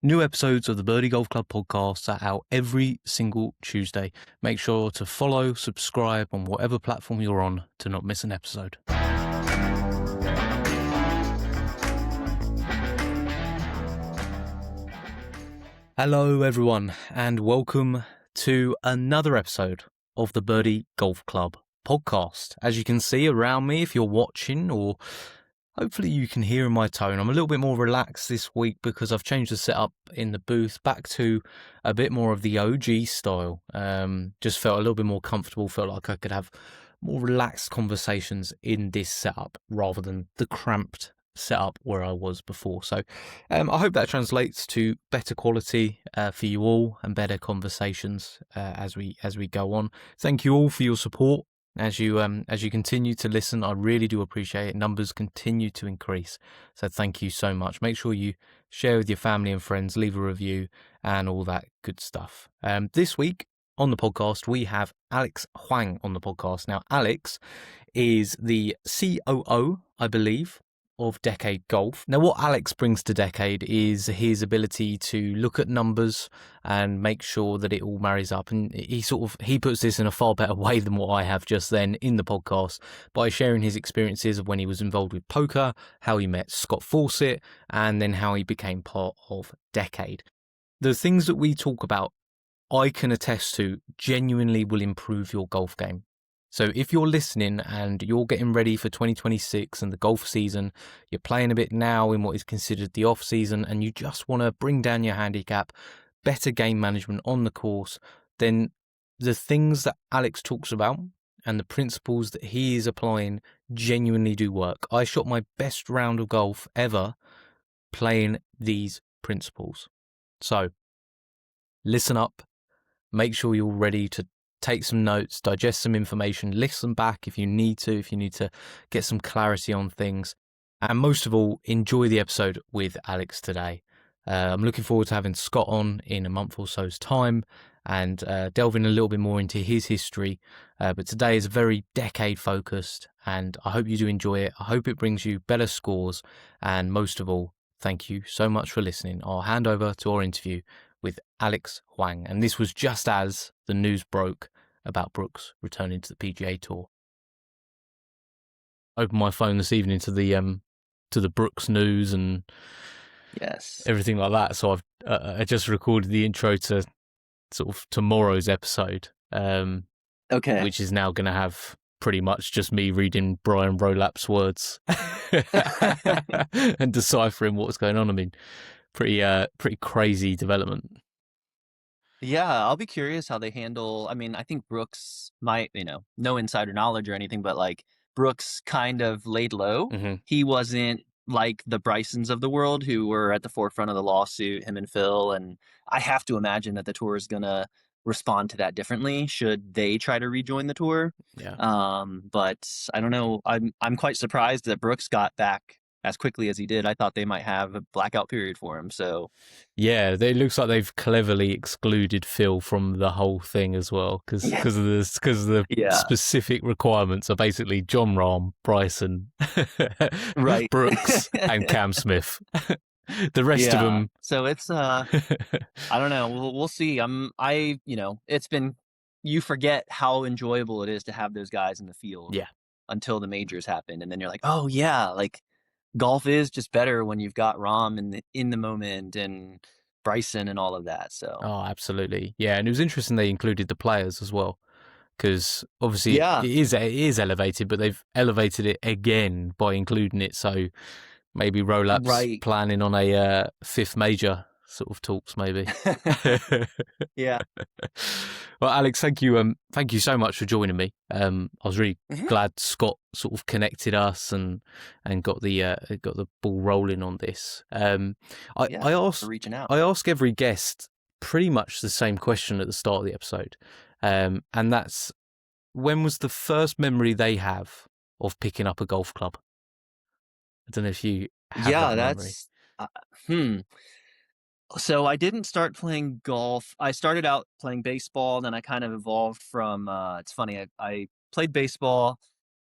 New episodes of the Birdie Golf Club podcast are out every single Tuesday. Make sure to follow, subscribe on whatever platform you're on to not miss an episode. Hello everyone and welcome to another episode of the Birdie Golf Club podcast. As you can see around me, if you're watching, or hopefully you can hear in my tone, I'm a little bit more relaxed this week because I've changed the setup in the booth back to a bit more of the OG style. Just felt a little bit more comfortable, felt like I could have more relaxed conversations in this setup rather than the cramped setup where I was before. So I hope that translates to better quality for you all and better conversations as we go on. Thank you all for your support. As you continue to listen, I really do appreciate it. Numbers continue to increase, so thank you so much. Make sure you share with your family and friends, leave a review, and all that good stuff. This week on the podcast, we have Alex Huang on the podcast. Now, Alex is the COO, I believe, of DECADE Golf. Now, what Alex brings to DECADE is his ability to look at numbers and make sure that it all marries up. And he puts this in a far better way than what I have just then in the podcast by sharing his experiences of when he was involved with poker, how he met Scott Fawcett, and then how he became part of DECADE. The things that we talk about, I can attest to, genuinely will improve your golf game. So if you're listening and you're getting ready for 2026 and the golf season, you're playing a bit now in what is considered the off season, and you just want to bring down your handicap, better game management on the course, then the things that Alex talks about and the principles that he is applying genuinely do work. I shot my best round of golf ever playing these principles. So listen up, make sure you're ready to take some notes, digest some information, listen back if you need to get some clarity on things. And most of all, enjoy the episode with Alex today. I'm looking forward to having Scott on in a month or so's time and delving a little bit more into his history. But today is very DECADE focused, and I hope you do enjoy it. I hope it brings you better scores. And most of all, thank you so much for listening. I'll hand over to our interview with Alex Huang. And this was just as the news broke about Brooks returning to the PGA Tour. Opened my phone this evening to the Brooks news and everything like that. So I just recorded the intro to sort of tomorrow's episode, which is now going to have pretty much just me reading Brian Rolap's words and deciphering what's going on. I mean, pretty crazy development. Yeah, I'll be curious how they handle. I mean, I think Brooks might, no insider knowledge or anything, but like Brooks kind of laid low. Mm-hmm. He wasn't like the Brysons of the world who were at the forefront of the lawsuit, him and Phil. And I have to imagine that the tour is going to respond to that differently should they try to rejoin the tour. Yeah. But I don't know. I'm quite surprised that Brooks got back as quickly as he did. I thought they might have a blackout period for him. So yeah, it looks like they've cleverly excluded Phil from the whole thing as well, because of the specific requirements are basically John Rahm, Bryson, right, Brooks, and Cam Smith. The rest of them. So it's I don't know. We'll see. It's been, you forget how enjoyable it is to have those guys in the field. Yeah. Until the majors happen, and then you're like, oh yeah, like golf is just better when you've got Rahm in the moment and Bryson and all of that. So absolutely, yeah. And it was interesting they included the players as well, because obviously it is elevated, but they've elevated it again by including it. So maybe Rolap's planning on a fifth major sort of talks, maybe. Yeah. Well, Alex, thank you so much for joining me. I was really glad Scott sort of connected us and got the ball rolling on this. I ask every guest pretty much the same question at the start of the episode, and that's, when was the first memory they have of picking up a golf club? I don't know if you have that memory. So I didn't start playing golf. I started out playing baseball, then I kind of evolved from, it's funny, I played baseball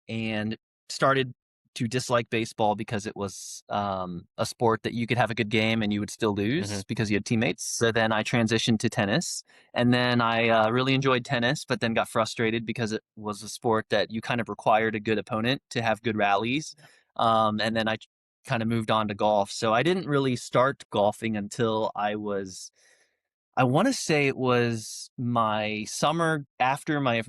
and started to dislike baseball because it was a sport that you could have a good game and you would still Hmm. lose because you had teammates. So then I transitioned to tennis, and then I really enjoyed tennis, but then got frustrated because it was a sport that you kind of required a good opponent to have good rallies. And then I kind of moved on to golf. So I didn't really start golfing until I want to say it was my summer after my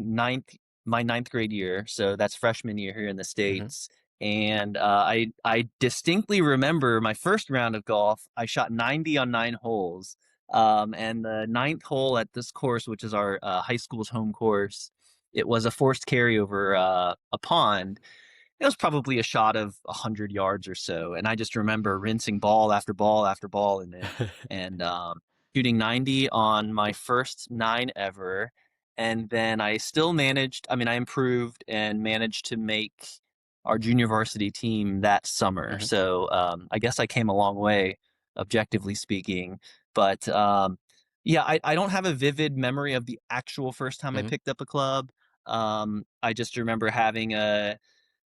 ninth grade year. So that's freshman year here in the Hmm. States. And I distinctly remember my first round of golf. I shot 90 on 9 holes. And the ninth hole at this course, which is our high school's home course, it was a forced carryover a pond. It was probably a shot of 100 yards or so, and I just remember rinsing ball after ball after ball in it, and shooting 90 on my first nine ever. And then I still managed. I mean, I improved and managed to make our junior varsity team that summer. Hmm. So I guess I came a long way, objectively speaking. But yeah, I don't have a vivid memory of the actual first time I Hmm. picked up a club. I just remember having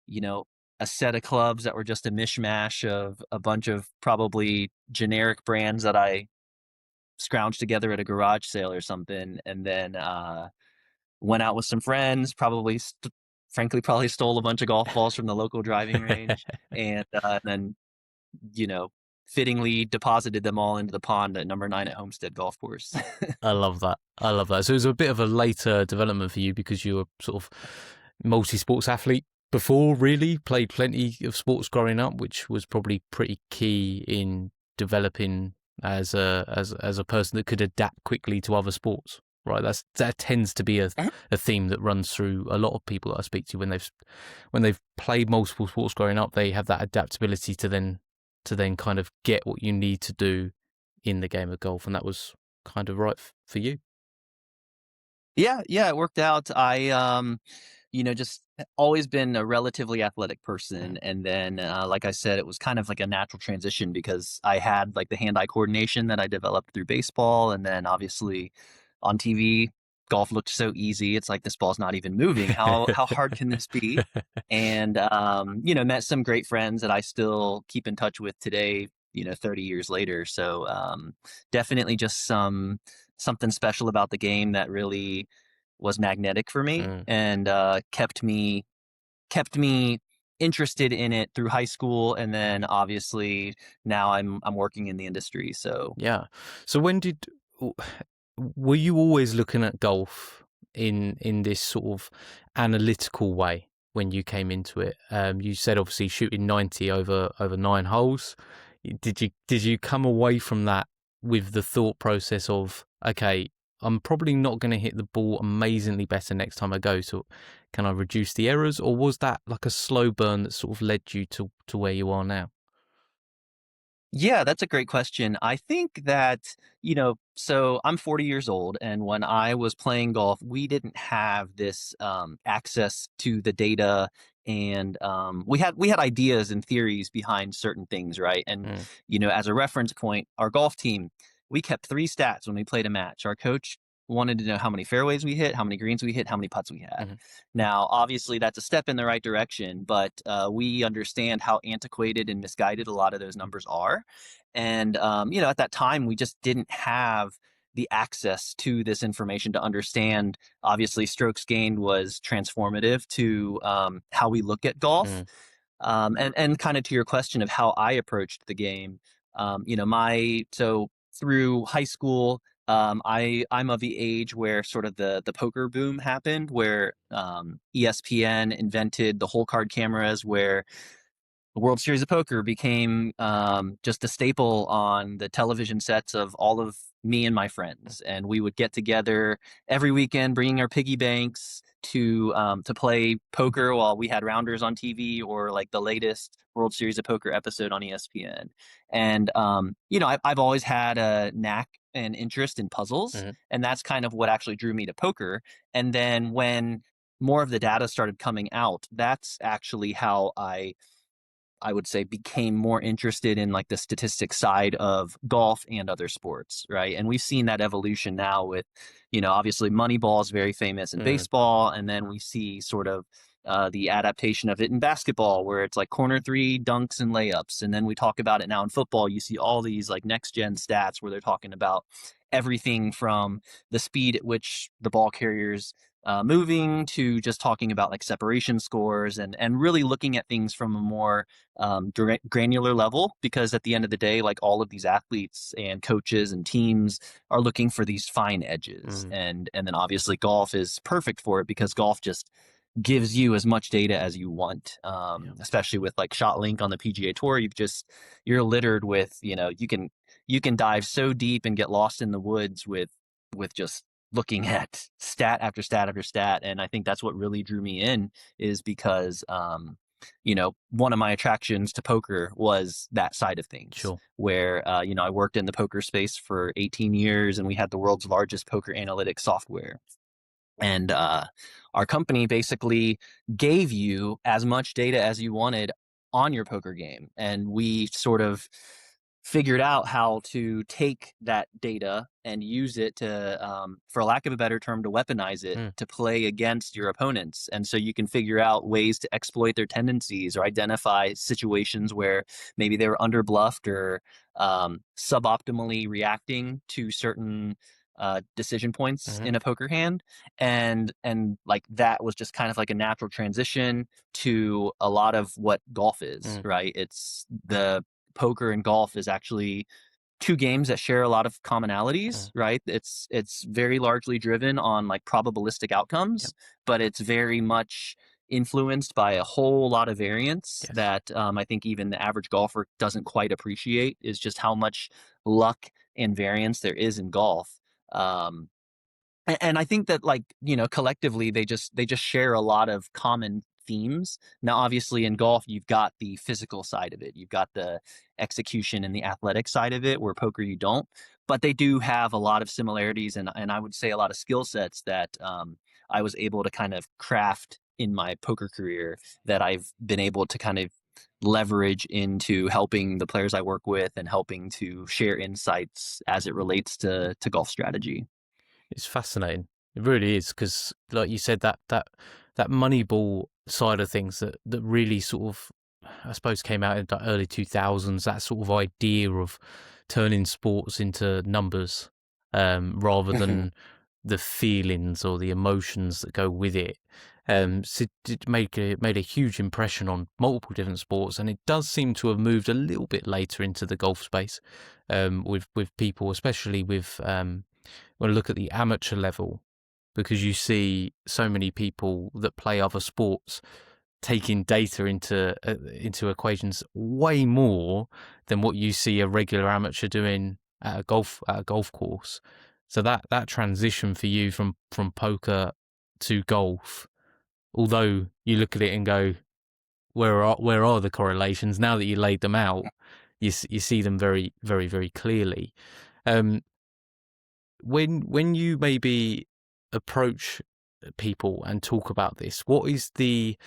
you know, a set of clubs that were just a mishmash of a bunch of probably generic brands that I scrounged together at a garage sale or something, and then went out with some friends. Frankly, probably stole a bunch of golf balls from the local driving range, and then you know, fittingly deposited them all into the pond at number 9 at Homestead Golf Course. I love that. I love that. So it was a bit of a later development for you because you were sort of multi-sports athlete before, really played plenty of sports growing up, which was probably pretty key in developing as a person that could adapt quickly to other sports. Right, that tends to be a theme that runs through a lot of people that I speak to when they've played multiple sports growing up. They have that adaptability to then kind of get what you need to do in the game of golf, and that was kind of right for you. Yeah, yeah, it worked out. Just always been a relatively athletic person, Mm. and then, like I said, it was kind of like a natural transition because I had like the hand-eye coordination that I developed through baseball, and then obviously on TV, golf looked so easy. It's like this ball's not even moving. How hard can this be? And met some great friends that I still keep in touch with today. 30 years later. So definitely just something special about the game that really was magnetic for me Mm. and kept me interested in it through high school, and then obviously now I'm working in the industry. So Yeah. So were you always looking at golf in this sort of analytical way when you came into it? You said obviously shooting 90 over 9 holes. Did you come away from that with the thought process of, okay, I'm probably not going to hit the ball amazingly better next time I go, so can I reduce the errors? Or was that like a slow burn that sort of led you to where you are now? yeah, that's a great question. I think that, so I'm 40 years old, and when I was playing golf, we didn't have this access to the data, and we had ideas and theories behind certain things, right? And Mm. as a reference point, our golf team, we kept three stats when we played a match. Our coach wanted to know how many fairways we hit, how many greens we hit, how many putts we had. Mhm. Now, obviously, that's a step in the right direction, but we understand how antiquated and misguided a lot of those numbers are. And, at that time, we just didn't have the access to this information to understand. Obviously, strokes gained was transformative to how we look at golf. Mm. And kind of to your question of how I approached the game, so through high school, I'm of the age where sort of the poker boom happened, where ESPN invented the whole card cameras, where the World Series of Poker became just a staple on the television sets of all of me and my friends, and we would get together every weekend, bringing our piggy banks to play poker while we had rounders on TV or like the latest World Series of Poker episode on ESPN. And I've always had a knack and interest in puzzles, Mhm. and that's kind of what actually drew me to poker. And then when more of the data started coming out, that's actually how I would say became more interested in like the statistics side of golf and other sports, right? And we've seen that evolution now with, obviously Moneyball is very famous in Mm. baseball, and then we see sort of the adaptation of it in basketball, where it's like corner three, dunks, and layups. And then we talk about it now in football. You see all these like next gen stats where they're talking about everything from the speed at which the ball carriers moving to just talking about like separation scores and really looking at things from a more granular level, because at the end of the day, like all of these athletes and coaches and teams are looking for these fine edges. Mm. And then obviously golf is perfect for it, because golf just gives you as much data as you want, Yeah. especially with like ShotLink on the PGA Tour. You're littered with, you can dive so deep and get lost in the woods with just looking at stat after stat after stat. And I think that's what really drew me in, is because one of my attractions to poker was that side of things, Sure. where I worked in the poker space for 18 years, and we had the world's largest poker analytics software. And our company basically gave you as much data as you wanted on your poker game. And we sort of figured out how to take that data and use it to, for lack of a better term, to weaponize it Mm. to play against your opponents. And so you can figure out ways to exploit their tendencies, or identify situations where maybe they were underbluffed or suboptimally reacting to certain decision points Hmm. in a poker hand. And like that was just kind of like a natural transition to a lot of what golf is, Mm. right? It's the poker and golf is actually two games that share a lot of commonalities, Mm. right? It's very largely driven on like probabilistic outcomes, Yep. but it's very much influenced by a whole lot of variance Yes. that I think even the average golfer doesn't quite appreciate, is just how much luck and variance there is in golf. Um, and I think that, like, collectively they just share a lot of common themes. Now obviously in golf you've got the physical side of it, you've got the execution and the athletic side of it, where poker you don't. But they do have a lot of similarities, and I would say a lot of skill sets that I was able to kind of craft in my poker career, that I've been able to kind of leverage into helping the players I work with, and helping to share insights as it relates to golf strategy. It's fascinating. It really is, because, like you said, that Moneyball side of things that really sort of, I suppose, came out in the early 2000s. That sort of idea of turning sports into numbers, rather Mhm. than the feelings or the emotions that go with it. So it made a huge impression on multiple different sports, and it does seem to have moved a little bit later into the golf space, with people, especially with when I look at the amateur level, because you see so many people that play other sports taking data into equations way more than what you see a regular amateur doing at a golf course. So that transition for you from poker to golf, although you look at it and go, where are the correlations? Now that you laid them out, you see them very, very, very clearly. Um, when you maybe approach people and talk about this, what's the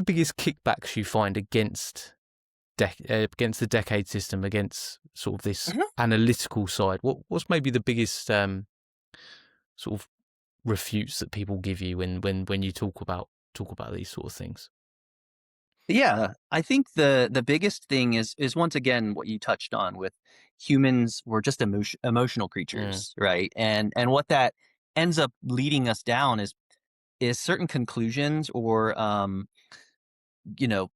biggest kickbacks you find against the decade system, against sort of this Mhm. analytical side? What's maybe the biggest sort of refutes that people give you when you talk about these sort of things? Yeah, I think the biggest thing is once again what you touched on with humans. We're just emotional Mm. creatures, right? And what that ends up leading us down is certain conclusions, or you know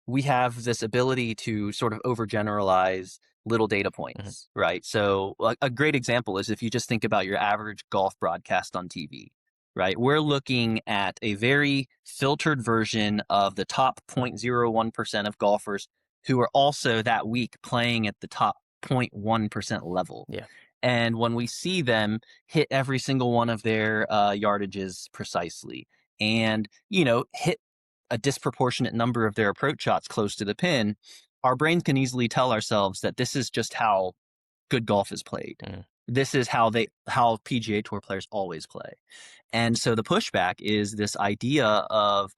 we have this ability to sort of overgeneralize little data Mhm. points, right? So a great example is if you just think about your average golf broadcast on TV, right? We're looking at a very filtered version of the top 0.01% of golfers who are also that week playing at the top 0.1% level. Yeah. And when we see them hit every single one of their yardages precisely, and hit a disproportionate number of their approach shots close to the pin, our brains can easily tell ourselves that this is just how good golf is played. Mm. This is how PGA Tour players always play. And so the pushback is this idea of,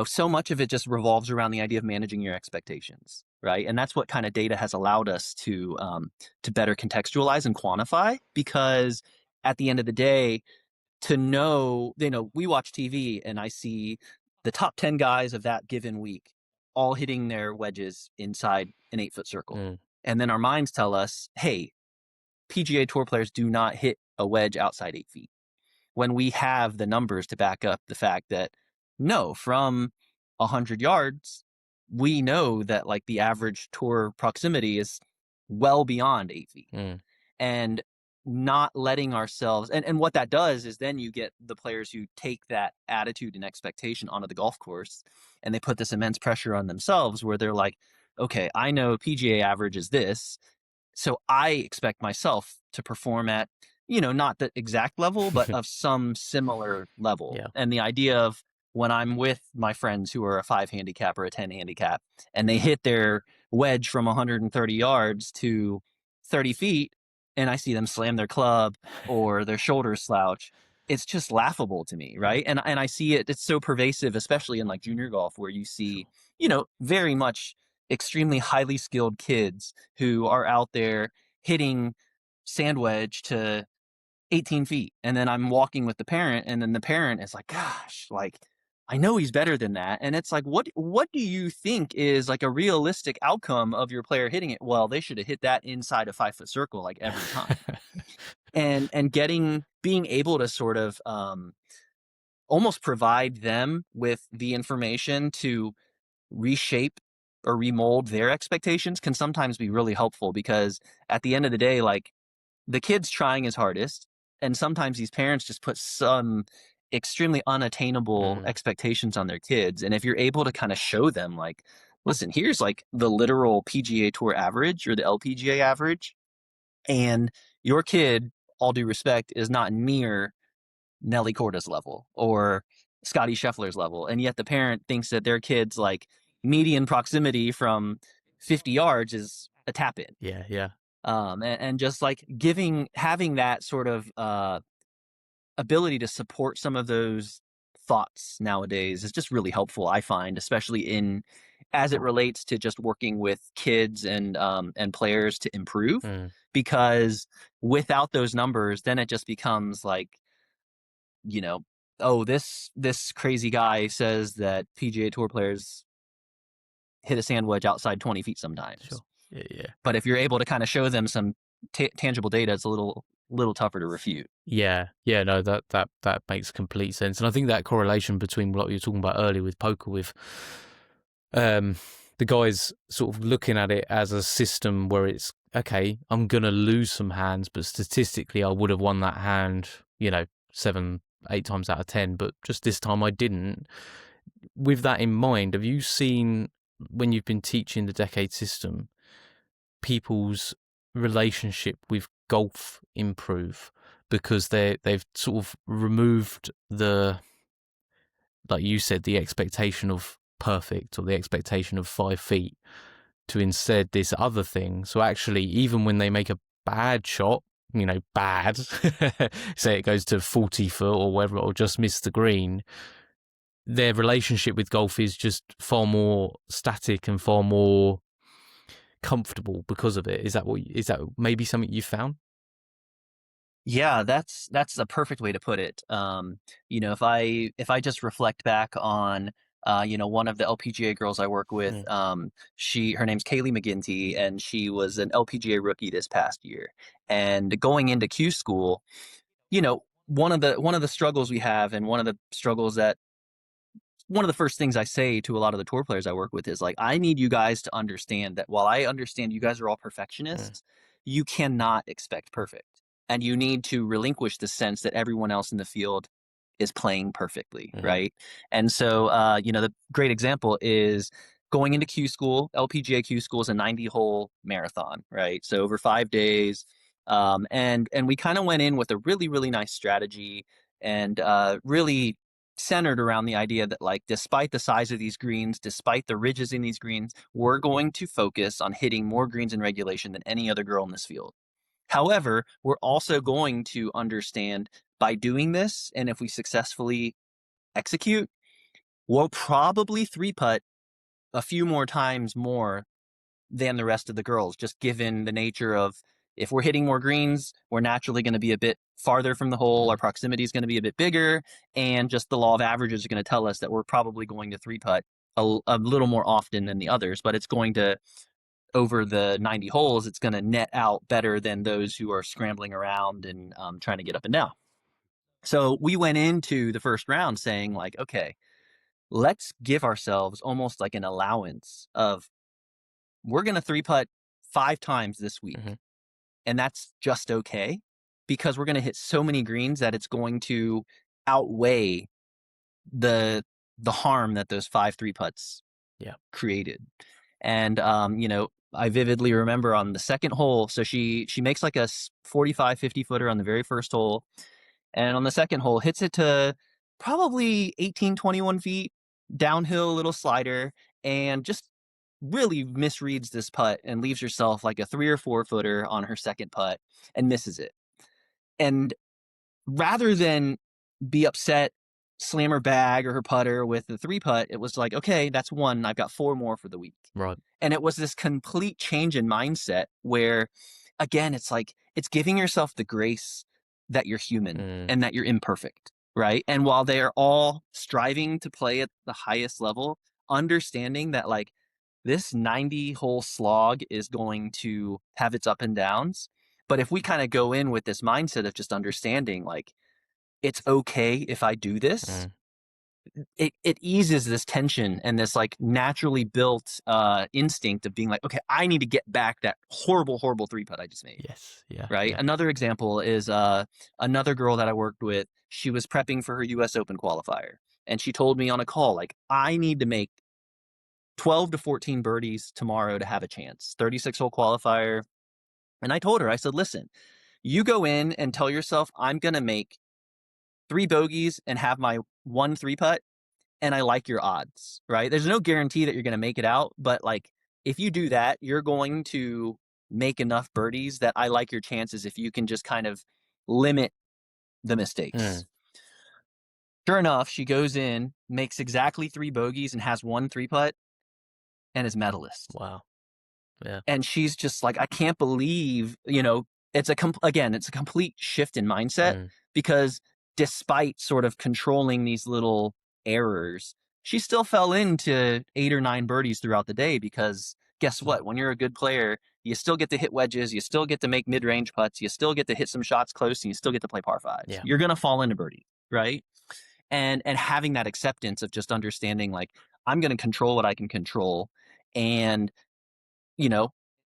so much of it just revolves around the idea of managing your expectations, right? And that's what kind of data has allowed us to better contextualize and quantify, because at the end of the day, to know, we watch TV and I see the top 10 guys of that given week all hitting their wedges inside an 8-foot circle. Mm. And then our minds tell us, hey, PGA Tour players do not hit a wedge outside 8 feet. When we have the numbers to back up the fact that no, from 100 yards, we know that like the average tour proximity is well beyond 8 feet. Mm. And not letting ourselves, and what that does is then you get the players who take that attitude and expectation onto the golf course, and they put this immense pressure on themselves where they're like, okay, I know PGA average is this, so I expect myself to perform at, not the exact level, but of some similar level. Yeah. And the idea of when I'm with my friends who are a 5 handicap or a 10 handicap, and they hit their wedge from 130 yards to 30 feet, and I see them slam their club or their shoulders slouch, it's just laughable to me, right? And I see it, it's so pervasive, especially in like junior golf, where you see, very much extremely highly skilled kids who are out there hitting sand wedge to 18 feet. And then I'm walking with the parent, and then the parent is like, gosh, like, I know he's better than that. And it's like, what do you think is like a realistic outcome of your player hitting it? Well, they should have hit that inside a 5-foot circle like every time. And being able to sort of almost provide them with the information to reshape or remold their expectations can sometimes be really helpful, because at the end of the day, like, the kid's trying his hardest, and sometimes these parents just put some extremely unattainable expectations on their kids. And if you're able to kind of show them like, listen, here's like the literal PGA Tour average or the LPGA average, and your kid, all due respect, is not near Nelly Corda's level or Scotty Scheffler's level, and yet the parent thinks that their kid's like median proximity from 50 yards is a tap in. Yeah, yeah. And just like having that sort of ability to support some of those thoughts nowadays is just really helpful, I find, especially as it relates to just working with kids and players to improve. Because without those numbers, then it just becomes like, oh, this crazy guy says that PGA Tour players hit a sand wedge outside 20 feet sometimes. Sure. Yeah, yeah. But if you're able to kind of show them some tangible data, it's a little tougher to refute. Yeah, yeah, no, that makes complete sense. And I think that correlation between what you were talking about earlier with poker, with the guys sort of looking at it as a system where it's, okay, I'm going to lose some hands, but statistically I would have won that hand, 7, 8 times out of 10, but just this time I didn't. With that in mind, have you seen, when you've been teaching the Decade system, people's relationship with golf improve because they've sort of removed the, like you said, the expectation of perfect or the expectation of 5 feet to instead this other thing? So actually, even when they make a bad shot, bad, say it goes to 40 foot or whatever, or just miss the green, their relationship with golf is just far more static and far more comfortable because of it. Is that maybe something you found? Yeah, that's a perfect way to put it. If I just reflect back on one of the LPGA girls I work with, her name's Kaylee McGinty, and she was an LPGA rookie this past year. And going into Q school, one of the struggles we have, and one of the first things I say to a lot of the tour players I work with is like, I need you guys to understand that while I understand you guys are all perfectionists, you cannot expect perfect. And you need to relinquish the sense that everyone else in the field is playing perfectly, right? And so, the great example is going into Q school. LPGA Q school is a 90-hole marathon, right? So over 5 days. And we kind of went in with a really, really nice strategy, and really centered around the idea that, like, despite the size of these greens, despite the ridges in these greens, we're going to focus on hitting more greens in regulation than any other girl in this field. However, we're also going to understand by doing this, and if we successfully execute, we'll probably 3-putt a few more times more than the rest of the girls, just given the nature of if we're hitting more greens, we're naturally going to be a bit farther from the hole. Our proximity is going to be a bit bigger. And just the law of averages are going to tell us that we're probably going to three putt a little more often than the others, but it's going to, over the 90 holes, it's going to net out better than those who are scrambling around and trying to get up and down. So we went into the first round saying like, okay, let's give ourselves almost like an allowance of, we're going to three putt 5 times this week. And that's just okay, because we're going to hit so many greens that it's going to outweigh the harm that those 5 three putts created. And I vividly remember on the second hole, so she makes like a 45, 50 footer on the very first hole. And on the second hole, hits it to probably 18, 21 feet, downhill, little slider, and just really misreads this putt and leaves herself like a 3 or 4 footer on her second putt and misses it. And rather than be upset, slam her bag or her putter with the 3 putt, it was like, okay, that's 1. I've got 4 more for the week. Right. And it was this complete change in mindset where, again, it's like, it's giving yourself the grace that you're human and that you're imperfect, right? And while they are all striving to play at the highest level, understanding that like this 90 hole slog is going to have its up and downs. But if we kind of go in with this mindset of just understanding like, it's okay if I do this, it eases this tension and this like naturally built instinct of being like, okay, I need to get back that horrible 3 putt I just made. Yes. Yeah. Right. Yeah. Another example is another girl that I worked with. She was prepping for her US Open qualifier. And she told me on a call, like, I need to make 12 to 14 birdies tomorrow to have a chance. 36 hole qualifier. And I told her, I said, listen, you go in and tell yourself, I'm going to make 3 bogeys and have my 1 3 putt. And I like your odds, right? There's no guarantee that you're going to make it out. But like, if you do that, you're going to make enough birdies that I like your chances if you can just kind of limit the mistakes. Sure enough, she goes in, makes exactly 3 bogeys and has 1 3 putt and is medalist. Wow. Yeah. And she's just like, I can't believe, it's a complete shift in mindset, because despite sort of controlling these little errors, she still fell into 8 or 9 birdies throughout the day, because guess what? When you're a good player, you still get to hit wedges, you still get to make mid-range putts, you still get to hit some shots close, and you still get to play par 5s. Yeah. You're going to fall into birdie, right? And having that acceptance of just understanding, like, I'm going to control what I can control. And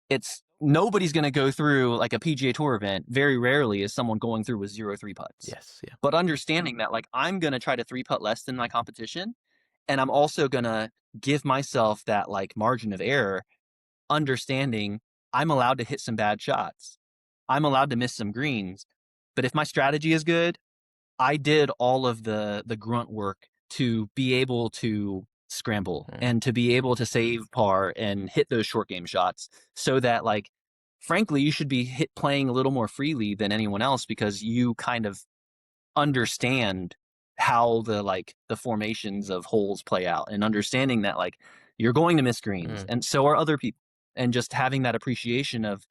it's nobody's going to go through like a PGA Tour event. Very rarely is someone going through with 0 3 putts. Yes. Yeah. But understanding that, like, I'm going to try to 3 putt less than my competition. And I'm also going to give myself that like margin of error, understanding I'm allowed to hit some bad shots. I'm allowed to miss some greens. But if my strategy is good, I did all of the grunt work to be able to scramble and to be able to save par and hit those short game shots, so that, like, frankly, you should be playing a little more freely than anyone else, because you kind of understand how the formations of holes play out, and understanding that like you're going to miss greens and so are other people, and just having that appreciation of,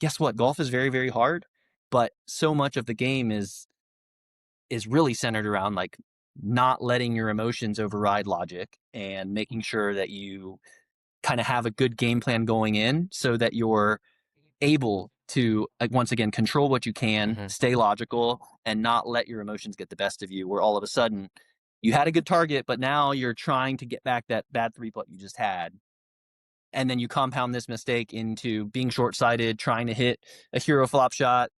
guess what, golf is very, very hard, but so much of the game is really centered around like not letting your emotions override logic, and making sure that you kind of have a good game plan going in, so that you're able to, like, once again, control what you can, stay logical, and not let your emotions get the best of you, where all of a sudden you had a good target, but now you're trying to get back that bad 3 putt you just had. And then you compound this mistake into being short-sighted, trying to hit a hero flop shot,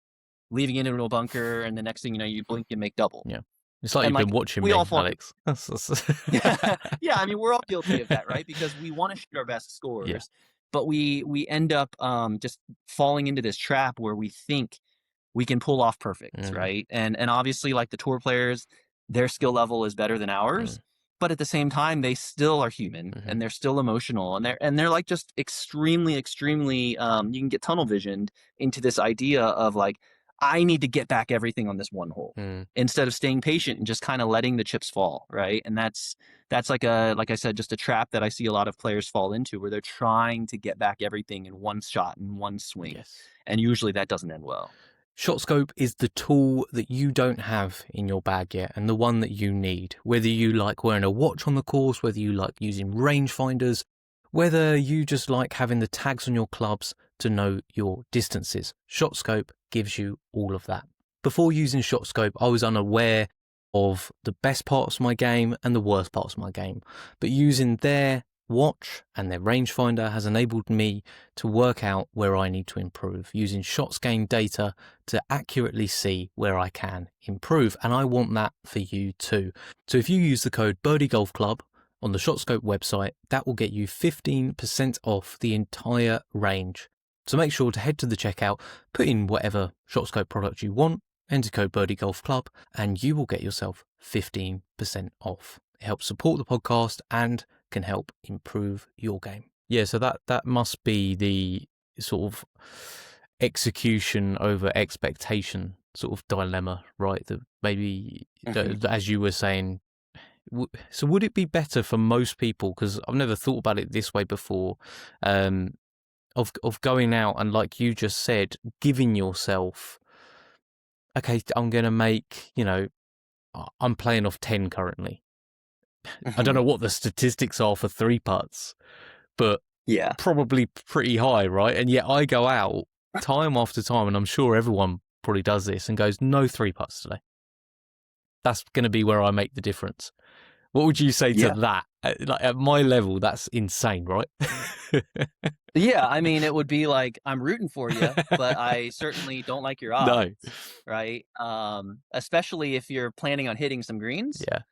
leaving it into a bunker, and the next thing you know, you blink and make double. Yeah. It's like And, you've been watching we me, all fall Alex. yeah, I mean, we're all guilty of that, right? Because we want to shoot our best scores, but we end up just falling into this trap where we think we can pull off perfect, right? And obviously, like, the tour players, their skill level is better than ours, but at the same time, they still are human and they're still emotional, and they're like just extremely, extremely. You can get tunnel visioned into this idea of like, I need to get back everything on this one hole Mm. instead of staying patient and just kind of letting the chips fall, right? And that's like I said, just a trap that I see a lot of players fall into, where they're trying to get back everything in one shot in one swing, Yes. and usually that doesn't end well. ShotScope is the tool that you don't have in your bag yet, and the one that you need. Whether you like wearing a watch on the course, whether you like using rangefinders, whether you just like having the tags on your clubs to know your distances, ShotScope gives you all of that. Before using ShotScope, I was unaware of the best parts of my game and the worst parts of my game, but using their watch and their rangefinder has enabled me to work out where I need to improve, using shots gained data to accurately see where I can improve. And I want that for you too. So if you use the code Birdie Golf Club on the ShotScope website, that will get you 15% off the entire range. So make sure to head to the checkout, put in whatever ShotScope product you want, enter code Birdie Golf Club, and you will get yourself 15% off. It helps support the podcast and can help improve your game. Yeah, so that must be the sort of execution over expectation sort of dilemma, right? That maybe, as you were saying, so would it be better for most people, because I've never thought about it this way before, of going out and, like you just said, giving yourself, okay, I'm going to make, I'm playing off 10 currently. I don't know what the statistics are for 3 putts, but Yeah. probably pretty high, right? And yet I go out time after time, and I'm sure everyone probably does this, and goes, no 3 putts today. That's going to be where I make the difference. What would you say to that? At my level, that's insane, right? Yeah, I mean, it would be like, I'm rooting for you, but I certainly don't like your odds, right? Especially if you're planning on hitting some greens. Yeah.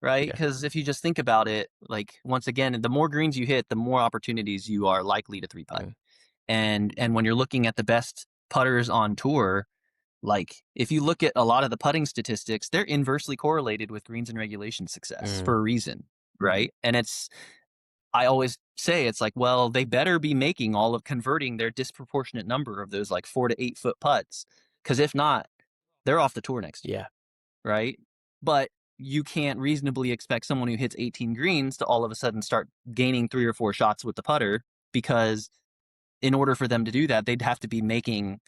Right? Because if you just think about it, like, once again, the more greens you hit, the more opportunities you are likely to 3-putt. And when you're looking at the best putters on tour, like, if you look at a lot of the putting statistics, they're inversely correlated with greens and regulation success for a reason, right? And I always say, it's like, well, they better be converting their disproportionate number of those like 4 to 8 foot putts, because if not, they're off the tour next year. Yeah. Right? But you can't reasonably expect someone who hits 18 greens to all of a sudden start gaining 3 or 4 shots with the putter, because in order for them to do that, they'd have to be making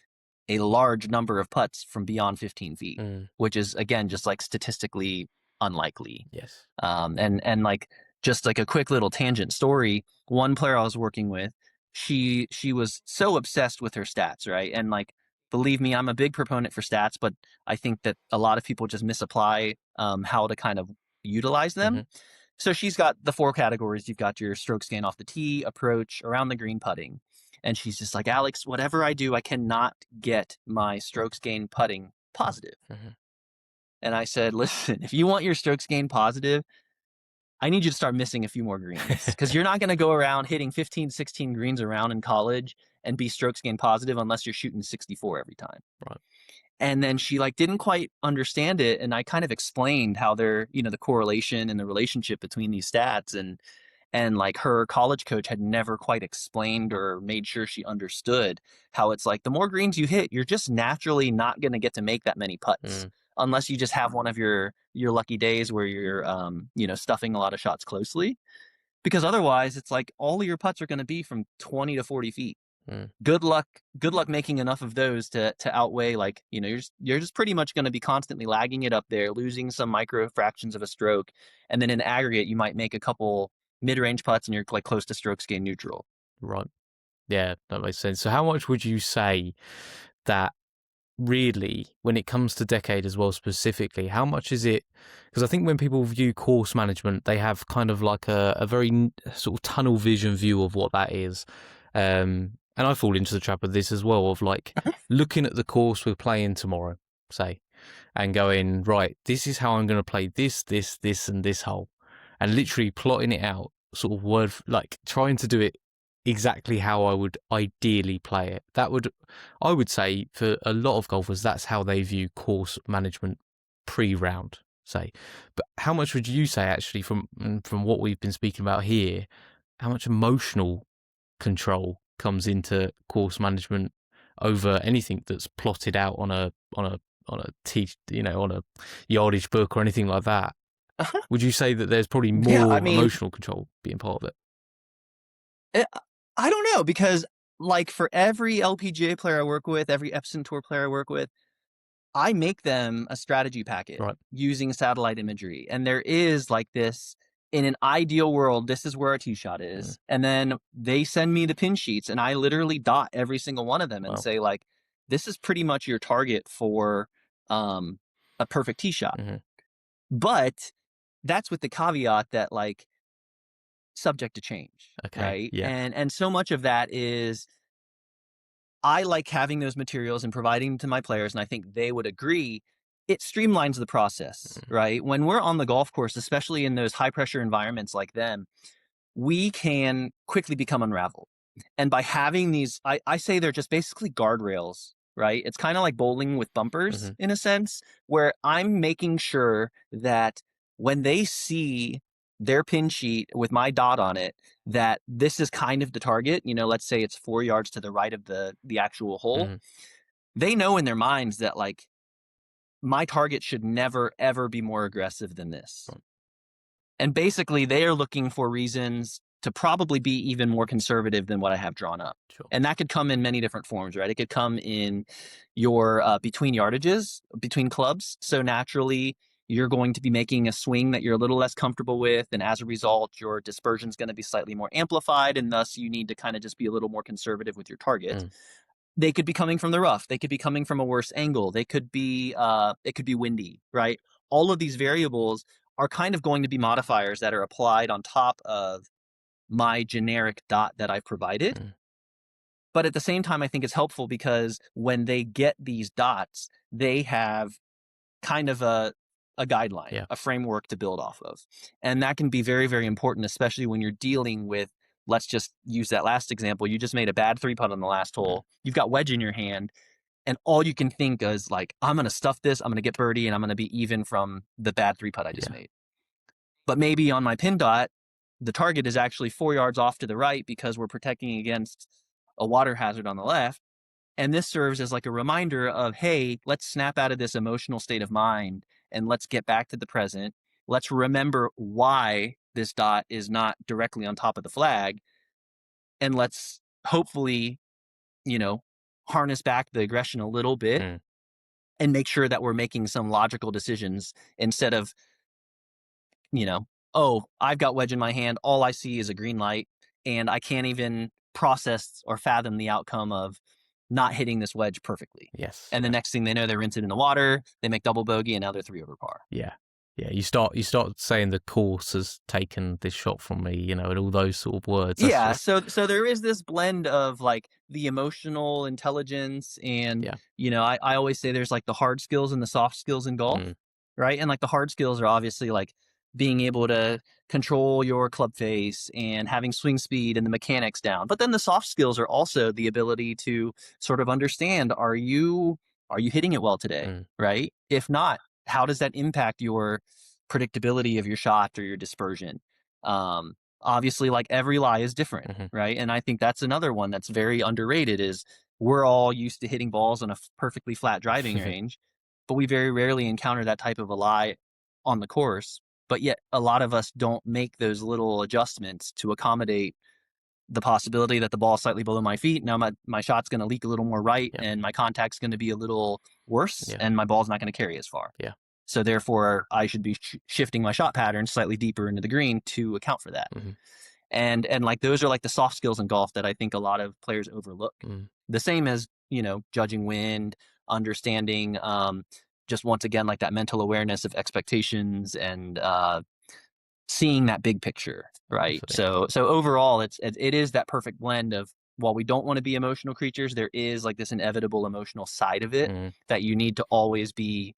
a large number of putts from beyond 15 feet, which is, again, just like statistically unlikely. Yes. And like, just like a quick little tangent story, one player I was working with, she was so obsessed with her stats, right? And like, believe me, I'm a big proponent for stats, but I think that a lot of people just misapply how to kind of utilize them. So she's got the 4 categories. You've got your strokes gained off the tee, approach, around the green, putting. And she's just like, Alex, whatever I do, I cannot get my strokes gained putting positive. And I said, listen, if you want your strokes gained positive, I need you to start missing a few more greens, because you're not going to go around hitting 15, 16 greens around in college and be strokes gained positive unless you're shooting 64 every time. Right. And then she like didn't quite understand it. And I kind of explained how the correlation and the relationship between these stats, and like her college coach had never quite explained or made sure she understood how it's like, the more greens you hit, you're just naturally not going to get to make that many putts unless you just have one of your lucky days where you're stuffing a lot of shots closely, because otherwise it's like all of your putts are going to be from 20 to 40 feet. Good luck making enough of those to outweigh, like, you're just pretty much going to be constantly lagging it up there, losing some micro fractions of a stroke, and then in aggregate you might make a couple mid-range putts and you're like close to strokes gained neutral. Right. Yeah, that makes sense. So how much would you say that really, when it comes to Decade as well specifically, how much is it? Because I think when people view course management, they have kind of like a very sort of tunnel vision view of what that is. And I fall into the trap of this as well, of like looking at the course we're playing tomorrow, say, and going, right, this is how I'm going to play this, and this hole, and literally plotting it out, sort of word, like trying to do it exactly how I would ideally play it. I would say for a lot of golfers, that's how they view course management pre-round, say. But how much would you say, actually, from what we've been speaking about here, how much emotional control comes into course management over anything that's plotted out on a yardage book or anything like that. Uh-huh. Would you say that there's probably Yeah, I more mean, emotional control being part of it? I don't know, because like for every LPGA player I work with, every Epson Tour player I work with, I make them a strategy packet Right. using satellite imagery. And there is like this, in an ideal world, this is where our tee shot Mm. is. And then they send me the pin sheets and I literally dot every single one of them and Wow. say, like, this is pretty much your target for a perfect tee shot. Mm-hmm. But that's with the caveat that, like, subject to change. Okay. Right. Yeah. And so much of that is, I like having those materials and providing them to my players, and I think they would agree. It streamlines the process, Mm. right? When we're on the golf course, especially in those high pressure environments like them, we can quickly become unraveled. And by having these, I say they're just basically guardrails, right? It's kind of like bowling with bumpers Mm-hmm. in a sense, where I'm making sure that when they see their pin sheet with my dot on it, that this is kind of the target. Let's say it's 4 yards to the right of the actual hole. Mm-hmm. They know in their minds that, like, my target should never ever be more aggressive than this. Right. And basically, they are looking for reasons to probably be even more conservative than what I have drawn up. Sure. And that could come in many different forms, right? It could come in your between yardages, between clubs. So naturally, you're going to be making a swing that you're a little less comfortable with. And as a result, your dispersion is going to be slightly more amplified. And thus, you need to kind of just be a little more conservative with your target. Mm. They could be coming from the rough. They could be coming from a worse angle. It could be windy, right? All of these variables are kind of going to be modifiers that are applied on top of my generic dot that I've provided. Mm. But at the same time, I think it's helpful because when they get these dots, they have kind of a guideline, Yeah. a framework to build off of. And that can be very, very important, especially when you're dealing with, let's just use that last example. You just made a bad 3-putt on the last hole. You've got wedge in your hand, and all you can think is, like, I'm going to stuff this, I'm going to get birdie, and I'm going to be even from the bad 3-putt I just made. But maybe on my pin dot, the target is actually 4 yards off to the right because we're protecting against a water hazard on the left. And this serves as like a reminder of, hey, let's snap out of this emotional state of mind and let's get back to the present. Let's remember why this dot is not directly on top of the flag. And let's hopefully, harness back the aggression a little bit and make sure that we're making some logical decisions instead of, oh, I've got wedge in my hand. All I see is a green light and I can't even process or fathom the outcome of not hitting this wedge perfectly. Yes. And the next thing they know, they're rinsing in the water, they make double bogey, and now they're 3 over par. Yeah. Yeah. You start saying the course has taken this shot from me, and all those sort of words. Yeah. So there is this blend of, like, the emotional intelligence and, I always say there's like the hard skills and the soft skills in golf, right? And like the hard skills are obviously like being able to control your club face and having swing speed and the mechanics down. But then the soft skills are also the ability to sort of understand, are you hitting it well today? Right? If not, how does that impact your predictability of your shot or your dispersion? Obviously, like, every lie is different, right? And I think that's another one that's very underrated is we're all used to hitting balls on a perfectly flat driving range, but we very rarely encounter that type of a lie on the course. But yet a lot of us don't make those little adjustments to accommodate the possibility that the ball is slightly below my feet. Now my shot's going to leak a little more right and my contact's going to be a little worse and my ball's not going to carry as far. Yeah. So therefore I should be shifting my shot pattern slightly deeper into the green to account for that. And like those are like the soft skills in golf that I think a lot of players overlook. The same as, judging wind, understanding, just once again, like that mental awareness of expectations and seeing that big picture, right? Absolutely. So overall, it is that perfect blend of, while we don't want to be emotional creatures, there is like this inevitable emotional side of it that you need to always be,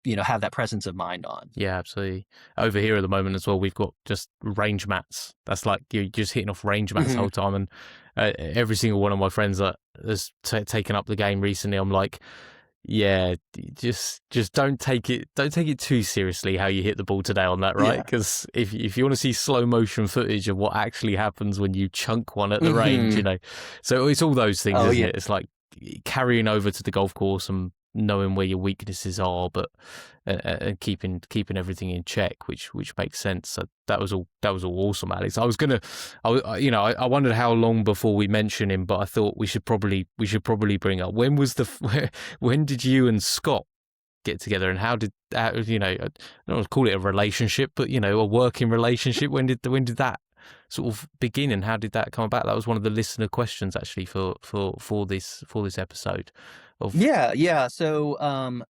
have that presence of mind on. Yeah, absolutely. Over here at the moment as well, we've got just range mats. That's like you're just hitting off range mats the whole time. And every single one of my friends that has taken up the game recently, I'm like, yeah, just don't take it too seriously how you hit the ball today on that, right? Because if you want to see slow motion footage of what actually happens when you chunk one at the range, so it's all those things, isn't it? It's like carrying over to the golf course and knowing where your weaknesses are, but and keeping everything in check, which makes sense. So that was all awesome, Alex. I wondered how long before we mention him, but I thought we should probably bring up when did you and Scott get together, and how did I don't want to call it a relationship, but a working relationship. When did that sort of begin, and how did that come about? That was one of the listener questions actually for this episode of Yeah. So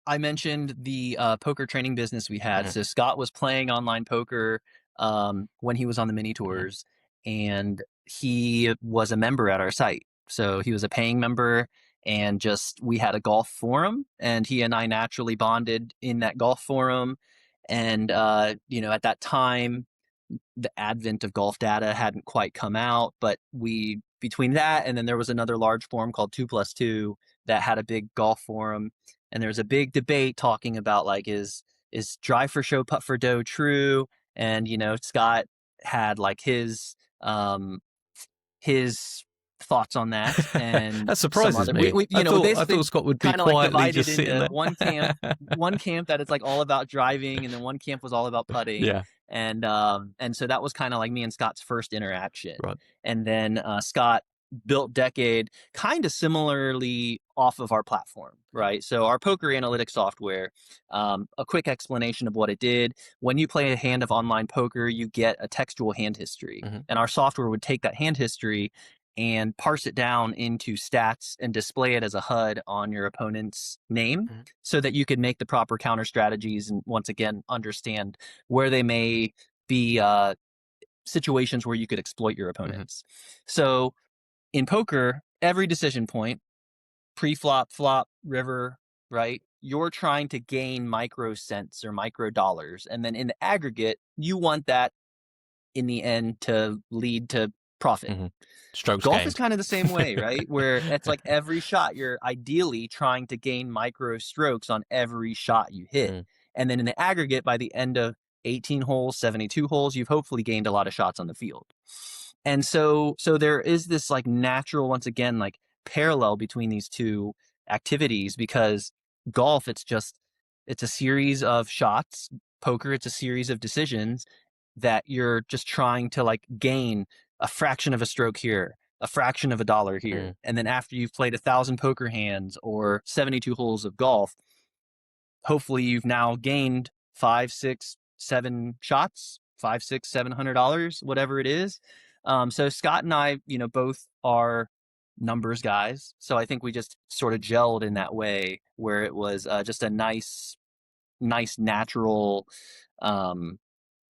I mentioned the poker training business we had. So Scott was playing online poker when he was on the mini tours, and he was a member at our site. So he was a paying member, and just we had a golf forum, and he and I naturally bonded in that golf forum. And at that time, the advent of golf data hadn't quite come out, but we between that and then there was another large forum called 2+2 that had a big golf forum, and there was a big debate talking about like is drive for show, putt for dough true? And Scott had like his thoughts on that, and that some surprises other me. we I basically thought Scott would be kind of like quietly divided just sitting into there. one camp that it's like all about driving, and then one camp was all about putting. Yeah, And so that was kind of like me and Scott's first interaction. right. And then Scott built Decade kind of similarly off of our platform, right? So our poker analytics software, a quick explanation of what it did. When you play a hand of online poker, you get a textual hand history. And our software would take that hand history and parse it down into stats and display it as a HUD on your opponent's name so that you could make the proper counter strategies and once again understand where they may be situations where you could exploit your opponents. So in poker, every decision point, pre-flop, flop, river, right? You're trying to gain micro cents or micro dollars. And then in the aggregate, you want that in the end to lead to profit. Strokes Golf gained. is kind of the same way, right? Where it's like every shot, you're ideally trying to gain micro strokes on every shot you hit. And then in the aggregate, by the end of 18 holes, 72 holes, you've hopefully gained a lot of shots on the field. And so there is this like natural, once again, like parallel between these two activities, because golf, it's a series of shots. Poker, it's a series of decisions that you're just trying to like gain a fraction of a stroke here, a fraction of a dollar here. And then after you've played 1,000 poker hands or 72 holes of golf, hopefully you've now gained 5, 6, 7 shots, $500, $600, $700, whatever it is. So Scott and I, both are numbers guys. So I think we just sort of gelled in that way where it was just a nice, natural,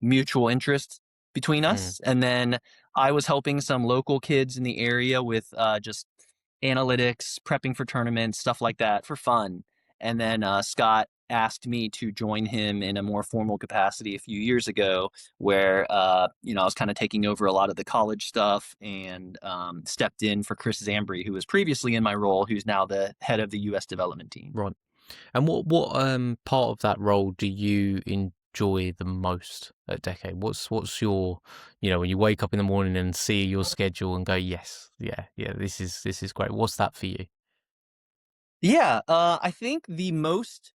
mutual interest between us. And then I was helping some local kids in the area with just analytics, prepping for tournaments, stuff like that for fun. And then Scott asked me to join him in a more formal capacity a few years ago where, I was kind of taking over a lot of the college stuff and stepped in for Chris Zambri, who was previously in my role, who's now the head of the U.S. development team. Right. And what part of that role do you enjoy the most at Decade? What's your, when you wake up in the morning and see your schedule and go, yes, yeah, this is great. What's that for you? Yeah, I think the most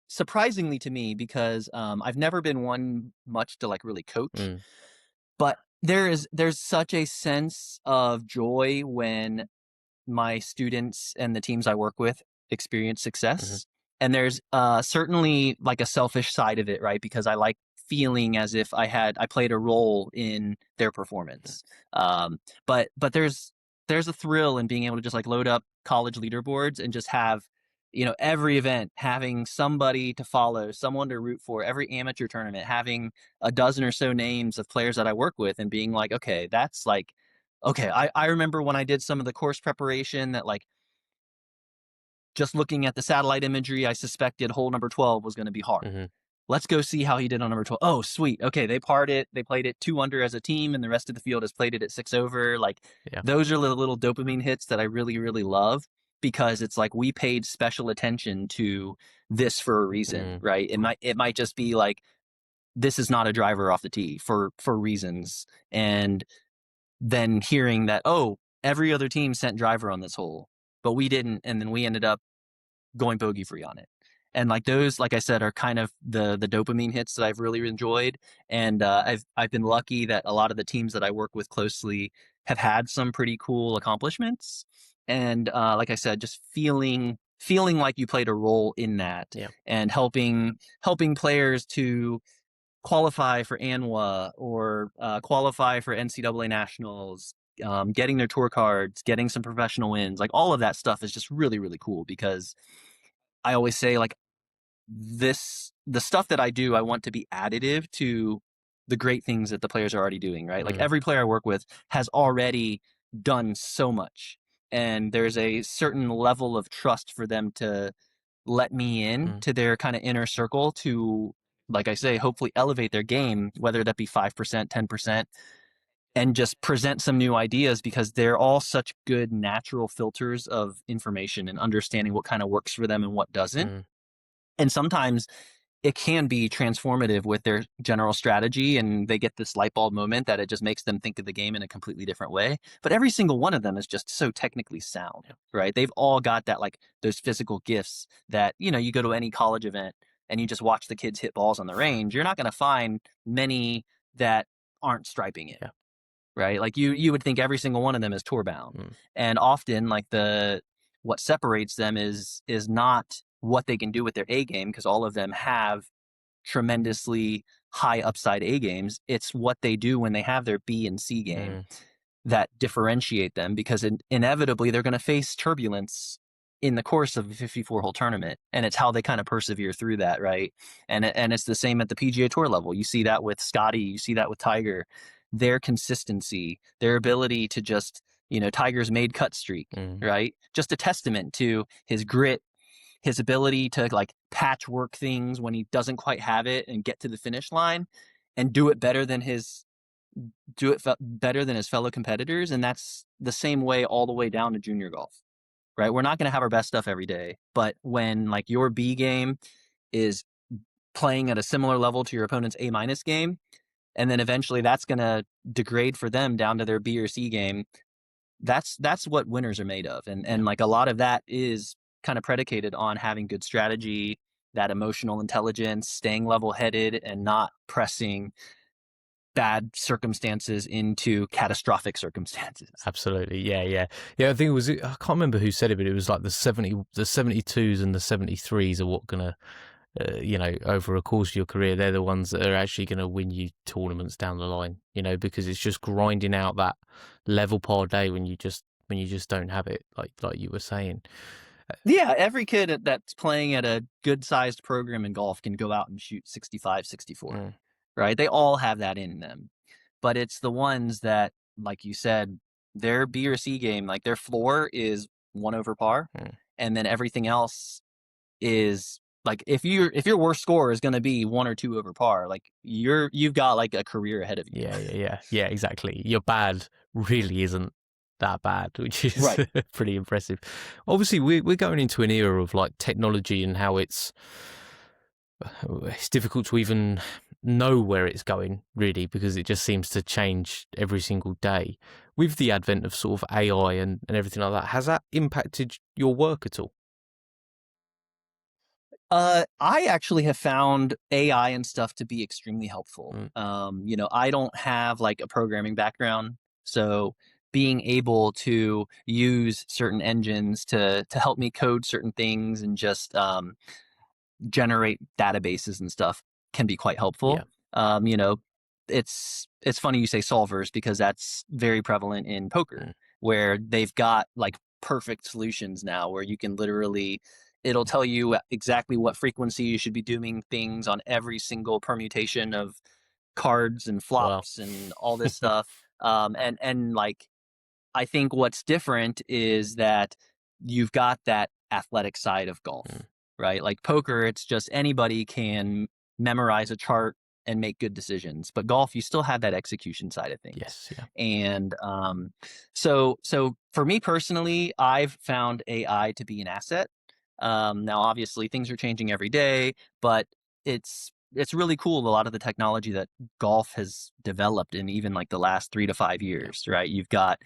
surprisingly to me, because I've never been one much to like really coach, but there's such a sense of joy when my students and the teams I work with experience success. And there's certainly like a selfish side of it, right? Because I like feeling as if I played a role in their performance. But there's a thrill in being able to just like load up college leaderboards and just have, every event having somebody to follow, someone to root for, every amateur tournament having a dozen or so names of players that I work with and being like, okay, that's like, okay, I remember when I did some of the course preparation that like just looking at the satellite imagery, I suspected hole number 12 was going to be hard. Let's go see how he did on number 12. Oh, sweet. Okay, they parred it. They played it 2 under as a team, and the rest of the field has played it at 6 over. Like, those are the little dopamine hits that I really, really love, because it's like we paid special attention to this for a reason, right? It might just be like, this is not a driver off the tee for reasons. And then hearing that, oh, every other team sent driver on this hole. but we didn't, and then we ended up going bogey free on it. And like those, like I said, are kind of the dopamine hits that I've really enjoyed. And I've been lucky that a lot of the teams that I work with closely have had some pretty cool accomplishments. And like I said, just feeling like you played a role in that, Yeah. and helping players to qualify for ANWA or qualify for NCAA nationals, getting their tour cards, getting some professional wins, like all of that stuff is just really, really cool, because I always say, like, the stuff that I do, I want to be additive to the great things that the players are already doing, right? Like every player I work with has already done so much, and there's a certain level of trust for them to let me in to their kind of inner circle to, like I say, hopefully elevate their game, whether that be 5%, 10%, and just present some new ideas, because they're all such good natural filters of information and understanding what kind of works for them and what doesn't. Mm. And sometimes it can be transformative with their general strategy, and they get this light bulb moment that it just makes them think of the game in a completely different way. But every single one of them is just so technically sound, right? They've all got that, like, those physical gifts that, you go to any college event and you just watch the kids hit balls on the range. You're not going to find many that aren't striping it. Yeah. Right? Like you would think every single one of them is tour bound. And often, like, what separates them is not what they can do with their A game, because all of them have tremendously high upside A games. It's what they do when they have their B and C game that differentiate them, because inevitably they're going to face turbulence in the course of a 54 hole tournament, and it's how they kind of persevere through that, right? And it's the same at the PGA Tour level. You see that with Scotty, you see that with Tiger. Their consistency, their ability to just, Tiger's made cut streak, right? Just a testament to his grit, his ability to, like, patchwork things when he doesn't quite have it and get to the finish line and better than his fellow competitors. And that's the same way all the way down to junior golf, right? We're not going to have our best stuff every day, but when, like, your B game is playing at a similar level to your opponent's A minus game, and then eventually that's going to degrade for them down to their B or C game, that's what winners are made of. And like, a lot of that is kind of predicated on having good strategy, that emotional intelligence, staying level headed, and not pressing bad circumstances into catastrophic circumstances. Absolutely. Yeah, yeah. Yeah, I think I can't remember who said it, but it was like the 72s and the 73s are what gonna over a course of your career, they're the ones that are actually going to win you tournaments down the line, because it's just grinding out that level par day when you just don't have it, like you were saying. Yeah, every kid that's playing at a good sized program in golf can go out and shoot 65, 64, right? They all have that in them. But it's the ones that, like you said, their B or C game, like, their floor is 1 over par, and then everything else is, like, if your worst score is going to be 1 or 2 over par, like, you've got, like, a career ahead of you. Yeah, exactly. Your bad really isn't that bad, which is Right. pretty impressive. Obviously, we're going into an era of, like, technology and how it's difficult to even know where it's going, really, because it just seems to change every single day. With the advent of sort of AI and everything like that, has that impacted your work at all? I actually have found AI and stuff to be extremely helpful. I don't have, like, a programming background, so being able to use certain engines to help me code certain things and just generate databases and stuff can be quite helpful. Yeah. Um, you know, it's funny you say solvers, because that's very prevalent in poker, where they've got, like, perfect solutions now where you can literally, it'll tell you exactly what frequency you should be doing things on every single permutation of cards and Well, flops and all this stuff. And like, I think what's different is that you've got that athletic side of golf, right? Like poker, it's just anybody can memorize a chart and make good decisions. But golf, you still have that execution side of things. yes, yeah. And so for me personally, I've found AI to be an asset. Now, obviously, things are changing every day, but it's really cool, a lot of the technology that golf has developed in even, like, the last 3 to 5 years, right? You've got